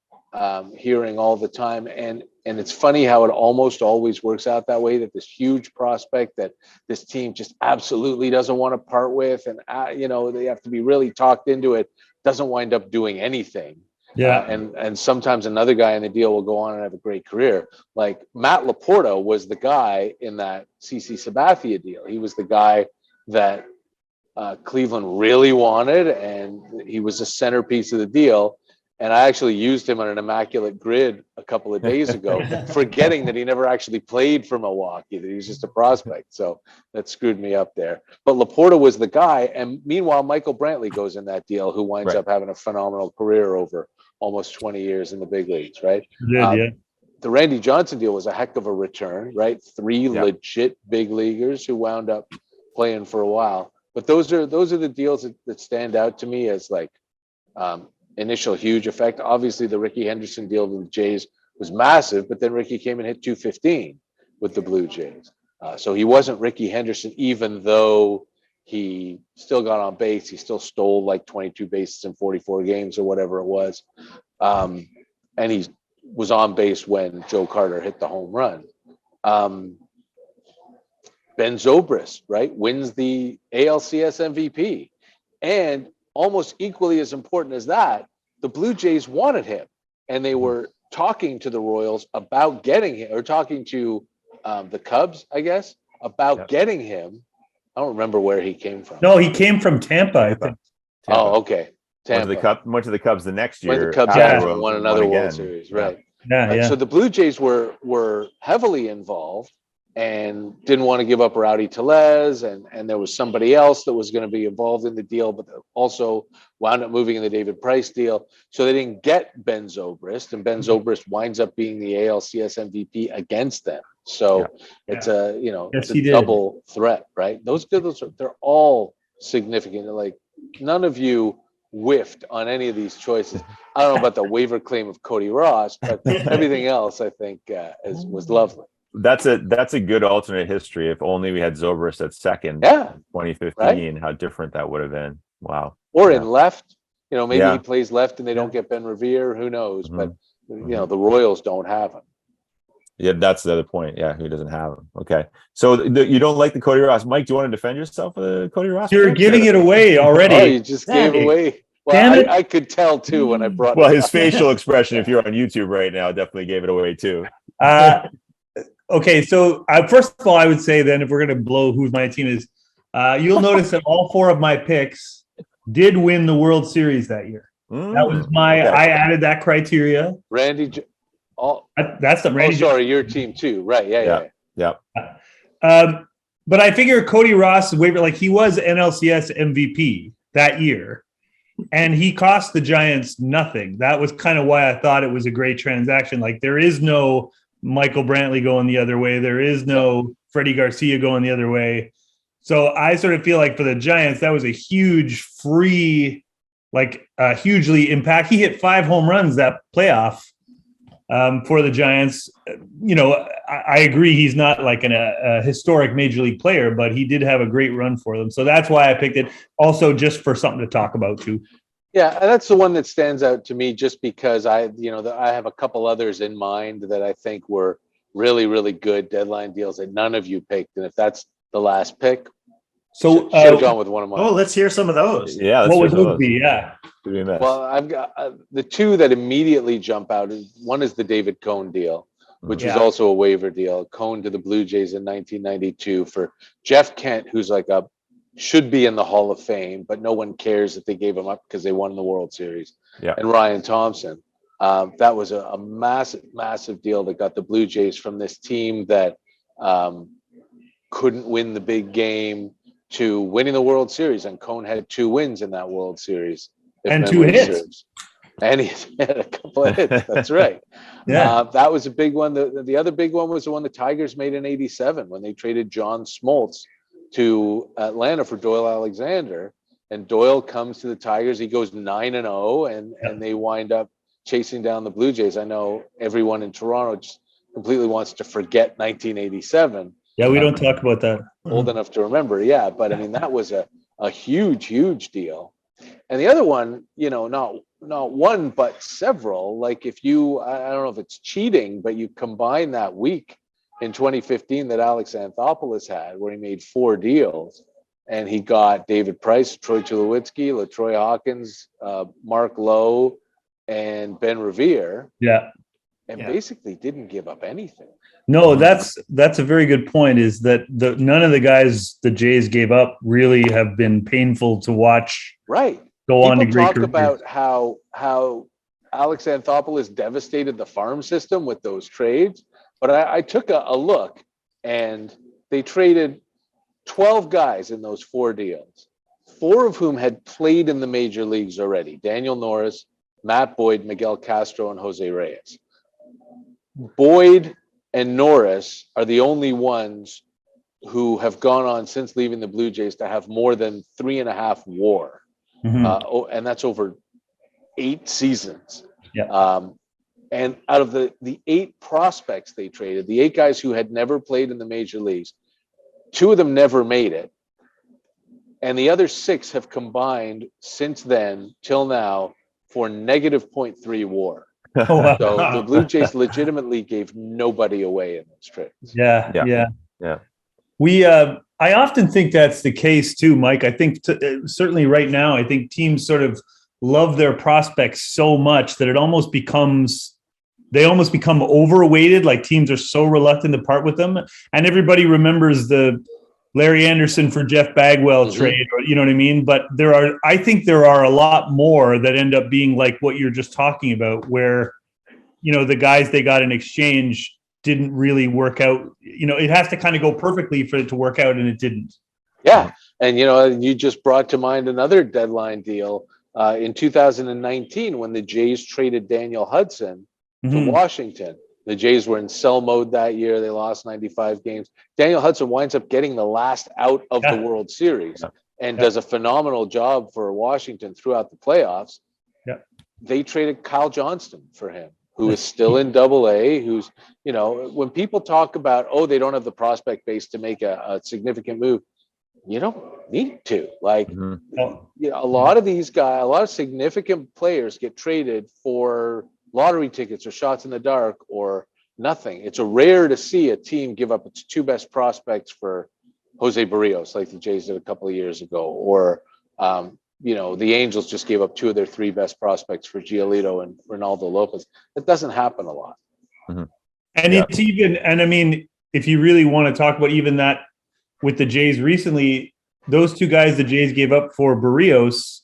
A: hearing all the time. And it's funny how it almost always works out that way, that this huge prospect that this team just absolutely doesn't want to part with, and they have to be really talked into it, doesn't wind up doing anything. Yeah. And sometimes another guy in the deal will go on and have a great career. Like Matt Laporta was the guy in that CC Sabathia deal. He was the guy that Cleveland really wanted, and he was a centerpiece of the deal. And I actually used him on an immaculate grid a couple of days ago, forgetting that he never actually played for Milwaukee, that he was just a prospect. So that screwed me up there. But Laporta was the guy. And meanwhile, Michael Brantley goes in that deal, who winds up having a phenomenal career over almost 20 years in the big leagues, right? The Randy Johnson deal was a heck of a return, right? Three legit big leaguers who wound up playing for a while. But those are the deals that stand out to me as initial huge effect. Obviously, the Ricky Henderson deal with the Jays was massive, but then Ricky came and hit 215 with the Blue Jays. So he wasn't Ricky Henderson, even though he still got on base. He still stole 22 bases in 44 games or whatever it was. And he was on base when Joe Carter hit the home run. Ben Zobrist, right, wins the ALCS MVP. And almost equally as important as that, the Blue Jays wanted him, and they were talking to the Royals about getting him, or talking to the Cubs, I guess, about getting him. I don't remember where he came from.
J: No, he came from Tampa, I think.
A: Tampa. Oh, okay.
I: Tampa. Went to the Cubs the next year.
A: Went to the Cubs and won another World Series, right? Yeah. So the Blue Jays were heavily involved and didn't want to give up Rowdy Tellez, and there was somebody else that was going to be involved in the deal, but also wound up moving in the David Price deal. So they didn't get Ben Zobrist, and Ben Zobrist winds up being the ALCS MVP against them. So it's a double threat, right? Those they're all significant. None of you whiffed on any of these choices. I don't know about the waiver claim of Cody Ross, but everything else I think was lovely.
I: That's a good alternate history. If only we had Zobrist at second, in 2015, right? How different that would have been. Wow.
A: Or in left, maybe he plays left and they don't get Ben Revere. Who knows? But the Royals don't have him.
I: Yeah, that's the other point. Yeah, who doesn't have him? Okay, so you don't like the Cody Ross, Mike? Do you want to defend yourself with the Cody Ross?
J: You're giving it away already.
A: Oh, you just gave away. Well, I could tell too when I brought.
I: Well, his facial expression, if you're on YouTube right now, definitely gave it away too.
J: Okay, so first of all, I would say then if we're going to blow who my team is, you'll notice that all four of my picks did win the World Series that year. That was I added that criteria.
A: Randy,
J: that's the Randy.
A: Oh, sorry, your team too, right? Yeah.
J: But I figure Cody Ross waiver, he was NLCS MVP that year, and he cost the Giants nothing. That was kind of why I thought it was a great transaction. There is no Michael Brantley going the other way. There is no Freddie Garcia going the other way. So I sort of feel like for the Giants, that was a huge free, hugely impact. He hit 5 home runs that playoff for the Giants. I agree he's not like a historic major league player, but he did have a great run for them. So that's why I picked it. Also, just for something to talk about too.
A: Yeah, and that's the one that stands out to me just because I have a couple others in mind that I think were really, really good deadline deals that none of you picked. And if that's the last pick,
J: so
A: should have gone with one of mine.
G: Oh, let's hear some of those.
I: Yeah.
J: What would those be? Yeah.
A: Well, I've got the two that immediately jump out. One is the David Cohn deal, which was also a waiver deal. Cohn to the Blue Jays in 1992 for Jeff Kent, who's should be in the Hall of Fame, but no one cares that they gave him up because they won the World Series.
I: Yeah.
A: And Ryan Thompson. That was a massive, massive deal that got the Blue Jays from this team that couldn't win the big game to winning the World Series. And Cohn had 2 wins in that World Series.
J: And 2 hits.
A: And he had a couple of hits. That's right.
J: Yeah.
A: That was a big one. The other big one was the one the Tigers made in '87 when they traded John Smoltz to Atlanta for Doyle Alexander. And Doyle comes to the Tigers. He goes 9-0, and they wind up chasing down the Blue Jays. I know everyone in Toronto just completely wants to forget 1987.
J: Yeah, we don't talk about that.
A: Old enough to remember. Yeah, but I mean, that was a huge, huge deal. And the other one, not one, but several, like if you, I don't know if it's cheating, but you combine that week in 2015 that Alex Anthopoulos had, where he made 4 deals, and he got David Price, Troy Tulowitzki, LaTroy Hawkins, Mark Lowe, and Ben Revere.
J: Yeah.
A: And basically didn't give up anything.
J: No, that's a very good point, is that none of the guys the Jays gave up really have been painful to watch.
A: Right.
J: Go on to great
A: talk
J: careers.
A: about how Alex Anthopoulos devastated the farm system with those trades. But I took a look, and they traded 12 guys in those 4 deals, 4 of whom had played in the major leagues already. Daniel Norris, Matt Boyd, Miguel Castro, and Jose Reyes. Boyd and Norris are the only ones who have gone on since leaving the Blue Jays to have more than 3.5 WAR.
J: Mm-hmm.
A: And that's over 8 seasons.
J: Yeah.
A: And out of the 8 prospects they traded, the 8 guys who had never played in the major leagues, 2 of them never made it. And the other 6 have combined since then till now for negative 0.3 WAR.
J: Oh, wow.
A: So the Blue Jays legitimately gave nobody away in those trades.
J: Yeah. We, I often think that's the case too, Mike. I think certainly right now, I think teams sort of love their prospects so much that they almost become overweighted. Like teams are so reluctant to part with them. And everybody remembers the Larry Anderson for Jeff Bagwell trade, or, you know what I mean? But I think there are a lot more that end up being like what you're just talking about, where, the guys they got in exchange didn't really work out. It has to kind of go perfectly for it to work out, and it didn't.
A: Yeah. And, you just brought to mind another deadline deal in 2019 when the Jays traded Daniel Hudson to Washington. The Jays were in sell mode that year. They lost 95 games. Daniel Hudson winds up getting the last out of the World Series and does a phenomenal job for Washington throughout the playoffs.
J: Yeah.
A: They traded Kyle Johnston for him, who is still in AA, who's, when people talk about, they don't have the prospect base to make a significant move, you don't need to. A lot of these guys, a lot of significant players get traded for lottery tickets or shots in the dark or nothing. It's rare to see a team give up its 2 best prospects for Jose Barrios, like the Jays did a couple of years ago, or the Angels just gave up 2 of their 3 best prospects for Giolito and Ronaldo Lopez. It doesn't happen a lot.
J: And it's even, and I mean, if you really want to talk about even that with the Jays recently, those 2 guys the Jays gave up for Barrios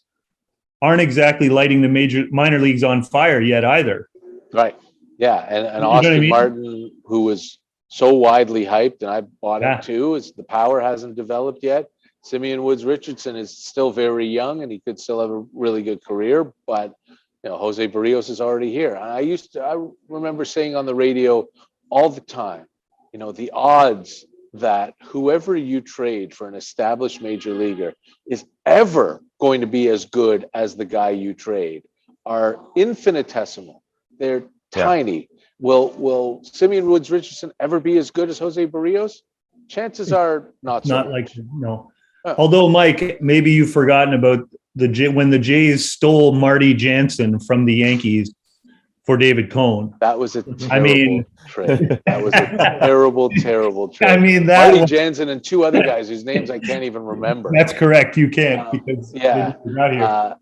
J: aren't exactly lighting the minor leagues on fire yet either.
A: Right. Yeah. And Austin Martin, who was so widely hyped, and I bought him too, is the power hasn't developed yet. Simeon Woods Richardson is still very young, and he could still have a really good career, but Jose Barrios is already here. I remember saying on the radio all the time, the odds that whoever you trade for an established major leaguer is ever going to be as good as the guy you trade are infinitesimal. They're tiny. Will Simeon Woods Richardson ever be as good as Jose Barrios? Chances are not so
J: Not
A: much.
J: like no. Although, Mike, maybe you've forgotten about when the Jays stole Marty Jansen from the Yankees for David Cohn.
A: That was a terrible trade. That was a terrible trade.
J: I mean,
A: Marty Jansen and two other guys whose names I can't even remember.
J: That's correct. You can't because
A: yeah,
J: they're not here.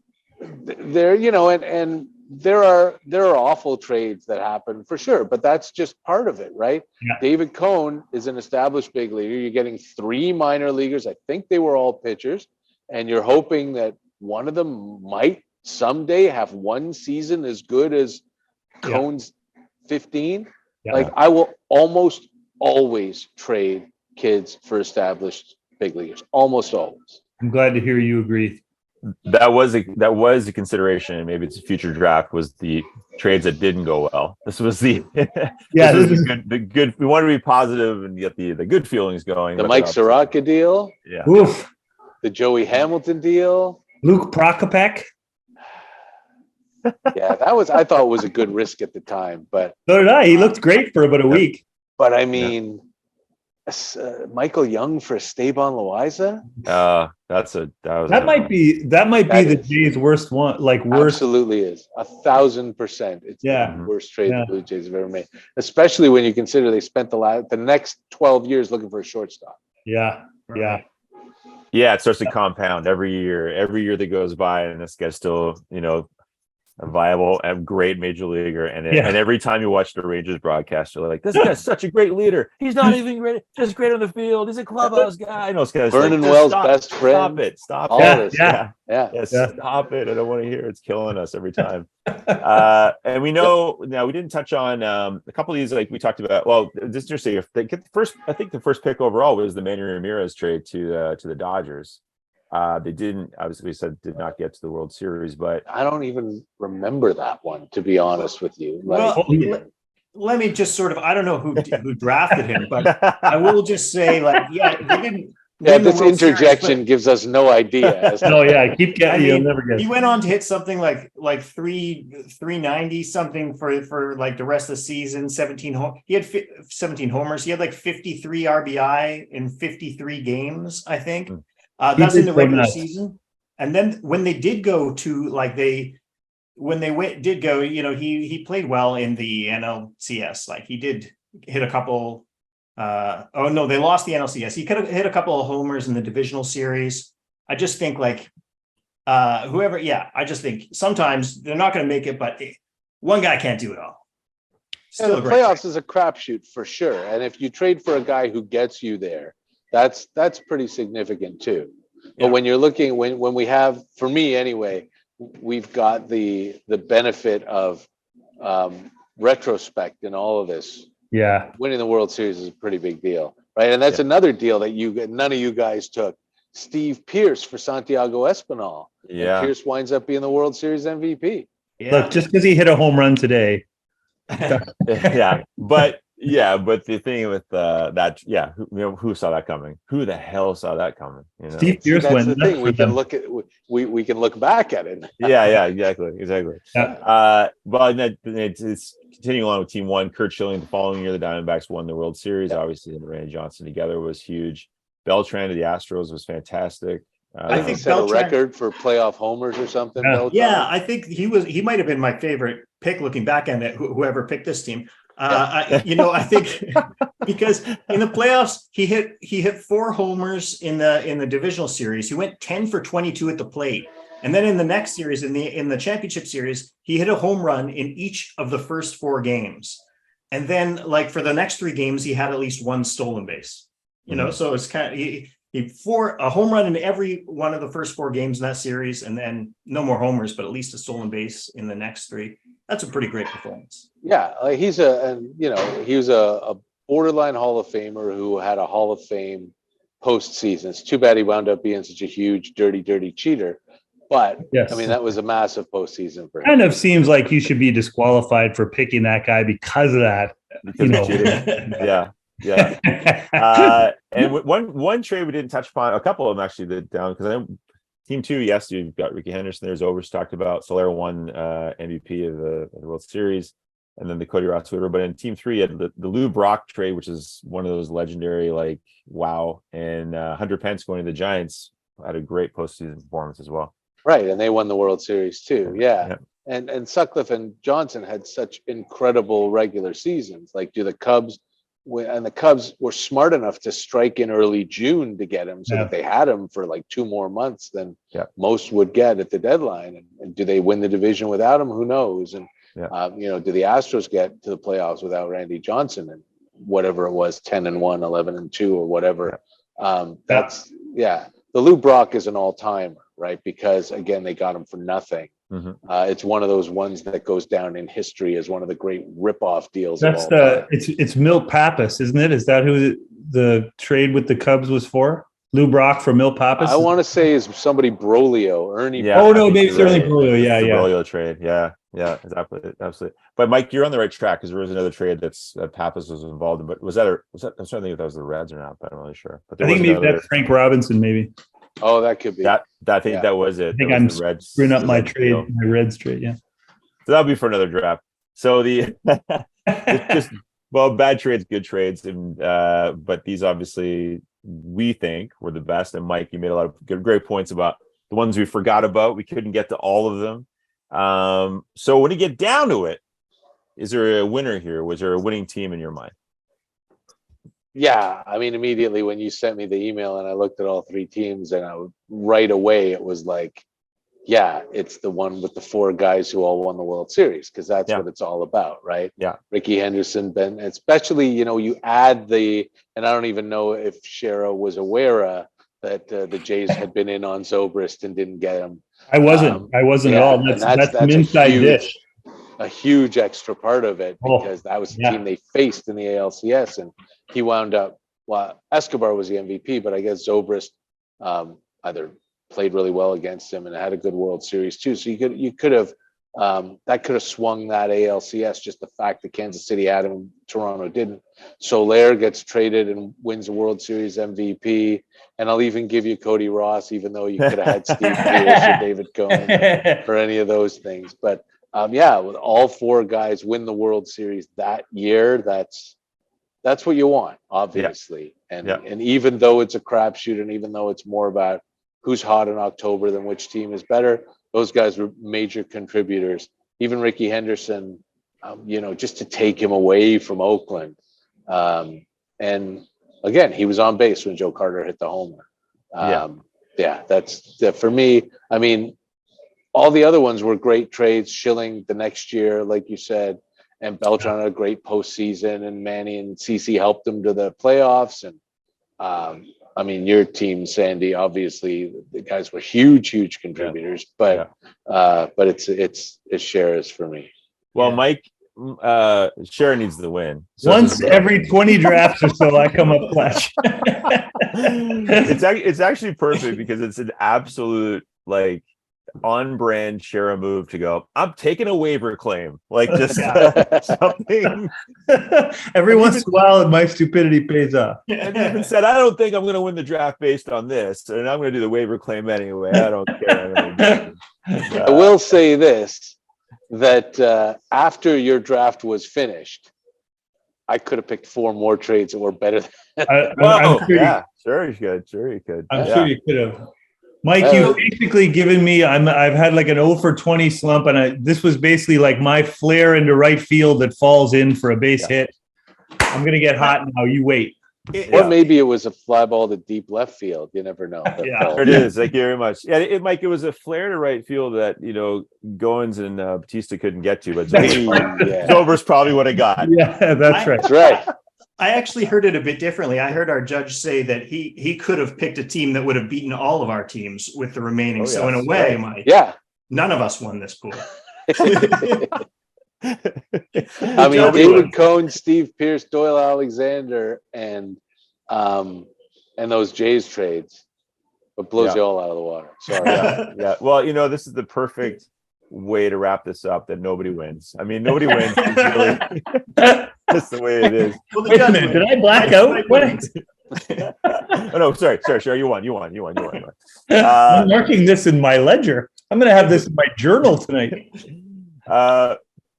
A: There, you know, and there are awful trades that happen for sure, but that's just part of it, right?
J: Yeah.
A: David Cohn is an established big leaguer. You're getting 3 minor leaguers. I think they were all pitchers, and you're hoping that one of them might someday have one season as good as Cohn's 15. Like, I will almost always trade kids for established big leaguers. Almost always.
J: I'm glad to hear you agree.
I: That was a consideration. Maybe it's a future draft was the trades that didn't go well. This was the the good. We want to be positive and get the good feelings going.
A: The Mike Soraka deal.
I: Yeah.
J: Oof.
A: The Joey Hamilton deal.
J: Luke Prokopek.
A: Yeah, I thought was a good risk at the time, but
J: So did I. He looked great for about a week.
A: But I mean, Michael Young for Esteban Loaiza.
J: That might be the Jays' worst one. Like worst.
A: Absolutely is 1,000%. It's the worst trade the Blue Jays have ever made, especially when you consider they spent the next 12 years looking for a shortstop.
J: Yeah.
I: Yeah, it starts to compound every year. Every year that goes by, and this guy's still, a viable and great major leaguer. And every time you watch the Rangers broadcast, you're like, this guy's such a great leader. He's not even great, just great on the field. He's a clubhouse guy. I know this guy's
A: Vernon Wells' best friend.
I: Stop
A: All
I: it.
A: Yeah.
I: Stop it. I don't want to hear it. It's killing us every time. And we know now we didn't touch on a couple of these, like we talked about. Well, just to say, if they get the first, I think the first pick overall was the Manny Ramirez trade to the Dodgers. They didn't, obviously, we said did not get to the World Series, but
A: I don't even remember that one, to be honest with you.
K: Well, let me just sort of, I don't know who drafted him, but I will just say, they didn't.
A: Yeah, this interjection gives us no idea.
J: Keep getting. You'll never get.
K: He went on to hit something like 390 something for like the rest of the season. 17 he had 17 homers. He had like 53 RBI in 53 games, I think. That's in the regular season. And then when they did go to he played well in the NLCS. Like he did hit a couple. They lost the NLCS. He could have hit a couple of homers in the divisional series. I just think I just think sometimes they're not going to make it, but one guy can't do it all.
A: Still, the playoffs is a crapshoot for sure. And if you trade for a guy who gets you there, that's pretty significant too. But when you're looking, when we have, for me anyway, we've got the benefit of retrospect in all of this.
J: Yeah,
A: winning the World Series is a pretty big deal, right? And that's another deal that none of you guys took. Steve Pearce for Santiago Espinal.
I: Yeah,
A: and Pearce winds up being the World Series MVP.
J: Yeah. Look, just because he hit a home run today.
I: But the thing with who saw that coming? Who the hell saw that coming?
J: Steve Pearce
A: went. That's the thing. We can look at we can look back at it.
I: Exactly.
J: Yeah.
I: It's continuing on with Team One. Kurt Schilling the following year, the Diamondbacks won the World Series. Obviously, and Randy Johnson together was huge. Beltran to the Astros was fantastic.
A: I think set a record for playoff homers or something.
K: Yeah, I think he might have been my favorite pick looking back on it. Whoever picked this team. I think because in the playoffs he hit 4 homers in the divisional series. He went 10 for 22 at the plate, and then in the next series, in the championship series, he hit a home run in each of the first 4 games. And then, for the next 3 games, he had at least 1 stolen base. So it's kind of he a home run in every one of the first 4 games in that series, and then no more homers, but at least a stolen base in the next 3. That's a pretty great performance.
A: Yeah, he was a borderline Hall of Famer who had a Hall of Fame postseason. It's too bad he wound up being such a huge, dirty cheater. But
J: yes.
A: I mean, that was a massive postseason for him.
J: Kind of seems like you should be disqualified for picking that guy because of that.
I: Yeah. Yeah. And one trade we didn't touch upon, a couple of them actually did down because I know team 2, yes, you've got Ricky Henderson. There's Overs talked about. Solera won MVP of the World Series, and then the Cody Ross Twitter. But in team 3, you had the Lou Brock trade, which is one of those legendary, like, wow. And Hunter Pence going to the Giants had a great postseason performance as well.
A: Right, and they won the World Series too. Yeah. And Sutcliffe and Johnson had such incredible regular seasons. Like, do the Cubs, and the Cubs were smart enough to strike in early June to get him, so that they had him for like 2 more months than most would get at the deadline. And do they win the division without him? Who knows? And you know, do the Astros get to the playoffs without Randy Johnson and whatever it was, 10-1, 11-2, or whatever? That's the Lou Brock is an all-timer, right? Because again, they got him for nothing. It's one of those ones that goes down in history as one of the great rip-off deals.
J: That's it's Milt Pappas, isn't it? Is that who the trade with the Cubs was for? Lou Brock for Milt Pappas?
A: I want to say is somebody Brolio, Ernie.
J: Yeah. Oh no, maybe it's Ernie Brolio. Yeah,
I: Brolio trade. Yeah, absolutely. But Mike, you're on the right track because there was another trade that Pappas was involved in. But was that I'm trying to think if that was the Reds or not, but I'm not really sure. But
J: I think maybe that's Frank Robinson, maybe.
A: Oh, that could be.
I: I think that was it.
J: I think I'm screwing up my trade, my Reds trade. Yeah.
I: So that'll be for another draft. So bad trades, good trades, and but these obviously we think were the best. And Mike, you made a lot of great points about the ones we forgot about. We couldn't get to all of them. So when you get down to it, is there a winner here? Was there a winning team in your mind?
A: Yeah, I mean, immediately when you sent me the email and I looked at all 3 teams, and right away it was like, yeah, it's the one with the 4 guys who all won the World Series, because that's what it's all about, right?
I: Yeah,
A: Ricky Henderson, Ben, especially, you know, you add and I don't even know if Shara was aware that the Jays had been in on Zobrist and didn't get him.
J: I wasn't at all. That's an inside dish.
A: A huge extra part of it, because that was the team they faced in the ALCS, and he wound up. Well, Escobar was the MVP, but I guess Zobrist either played really well against him and had a good World Series too. So you could have that could have swung that ALCS. Just the fact that Kansas City had him, Toronto didn't. Soler gets traded and wins the World Series MVP. And I'll even give you Cody Ross, even though you could have had Steve Pierce or David Cohn or any of those things. But with all 4 guys win the World Series that year, that's what you want, obviously. And even though it's a crapshoot, and even though it's more about who's hot in October than which team is better, those guys were major contributors. Even Ricky Henderson, just to take him away from Oakland. And again, he was on base when Joe Carter hit the homer. That's for me. I mean, all the other ones were great trades. Schilling the next year, like you said, and Beltran had a great postseason, and Manny and CeCe helped them to the playoffs. And I mean, your team, Sandy, obviously the guys were huge contributors, but it's Shara's for me.
I: Well, Mike, Shara needs the win. So
J: once every 20 drafts or so, I come up clutch.
I: It's actually perfect because it's an absolute on brand Shara move to go, I'm taking a waiver claim, just something.
J: Every once in a while my stupidity pays off.
I: And even said, I don't think I'm going to win the draft based on this, and I'm going to do the waiver claim anyway. I don't care.
A: I will say this, that after your draft was finished, I could have picked 4 more trades that were better than
I: sure you could.
J: I'm sure you could have. Mike, you've basically given me. I've had like an 0 for 20 slump, and this was basically like my flare into right field that falls in for a base hit. I'm gonna get hot now. You wait.
A: Or maybe it was a fly ball to deep left field. You never know.
I: It is. Thank you very much. Yeah, Mike, it was a flare to right field that Goins and Batista couldn't get to, but Zobrist probably would have got.
J: Yeah, that's right.
A: That's right.
K: I actually heard it a bit differently. I heard our judge say that he could have picked a team that would have beaten all of our teams with the remaining. So in a way, Mike, none of us won this pool.
A: I mean, David Cohn, Steve Pierce, Doyle Alexander, and those Jays trades, but blows you all out of the water. Sorry.
I: Well, this is the perfect way to wrap this up that nobody wins. I mean, nobody wins. It's really just the way it is.
K: Well, the
J: Wait a
K: judge
J: minute,
K: wins.
J: did I black out? What?
I: Oh, no, sorry. You won.
J: I'm marking this in my ledger. I'm going to have this in my journal tonight.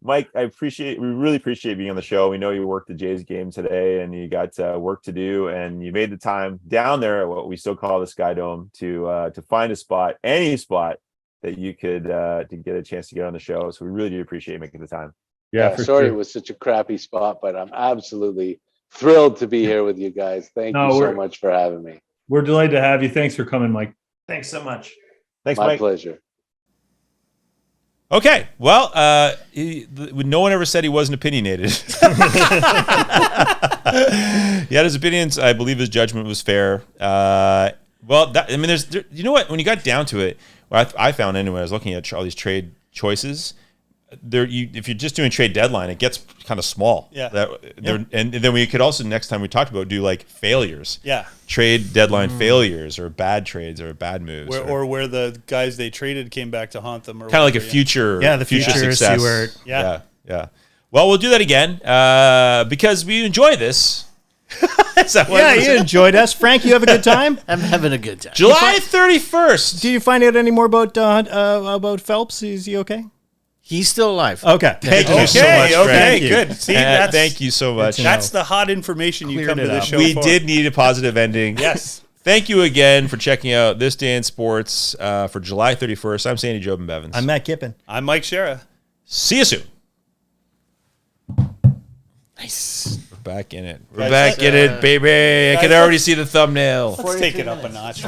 I: Mike, we really appreciate being on the show. We know you worked the Jays game today and you got work to do, and you made the time down there at what we still call the Sky Dome to find a spot, any spot that you could to get a chance to get on the show. So we really do appreciate making the time.
J: Yeah, for
A: sorry
J: sure.
A: it was such a crappy spot, but I'm absolutely thrilled to be here with you guys. Thank you so much for having me.
J: We're delighted to have you. Thanks for coming, Mike.
K: Thanks so much.
I: Thanks,
A: My
I: Mike.
A: pleasure.
F: Okay, well, no one ever said he wasn't opinionated. He had his opinions. I believe his judgment was fair. You know what? When you got down to it, what I found anyway, I was looking at all these trade choices. If you're just doing trade deadline, it gets kind of small.
E: Yeah.
F: And then we could also, next time we talked about, do like failures.
E: Yeah.
F: Trade deadline failures or bad trades or bad moves.
E: Or where the guys they traded came back to haunt them. Or
F: kind of like a
E: whatever,
F: future.
G: Yeah, the future
F: success.
G: Seward.
E: Yeah.
F: Well, we'll do that again because we enjoy this.
G: Yeah, you enjoyed us. Frank, you have a good time?
H: I'm having a good time.
F: July 31st.
G: Did you find out any more about Phelps? Is he okay?
H: He's still alive.
G: Okay.
F: Thank you so much, Frank.
E: Okay,
G: Thank you.
E: good. See,
F: Thank you so much.
E: That's the hot information you
G: Cleared
E: come to
G: it
E: the
G: up.
E: show
F: We
E: for.
F: did need a positive ending.
E: Yes.
F: Thank you again for checking out This Day in Sports for July 31st. I'm Sandy Jobin Bevins.
G: I'm Matt Kippen.
E: I'm Mike Shera.
F: See you soon.
H: Nice.
F: We're back in it. We're back in it, baby. I can already see the thumbnail.
E: Let's take it up a notch.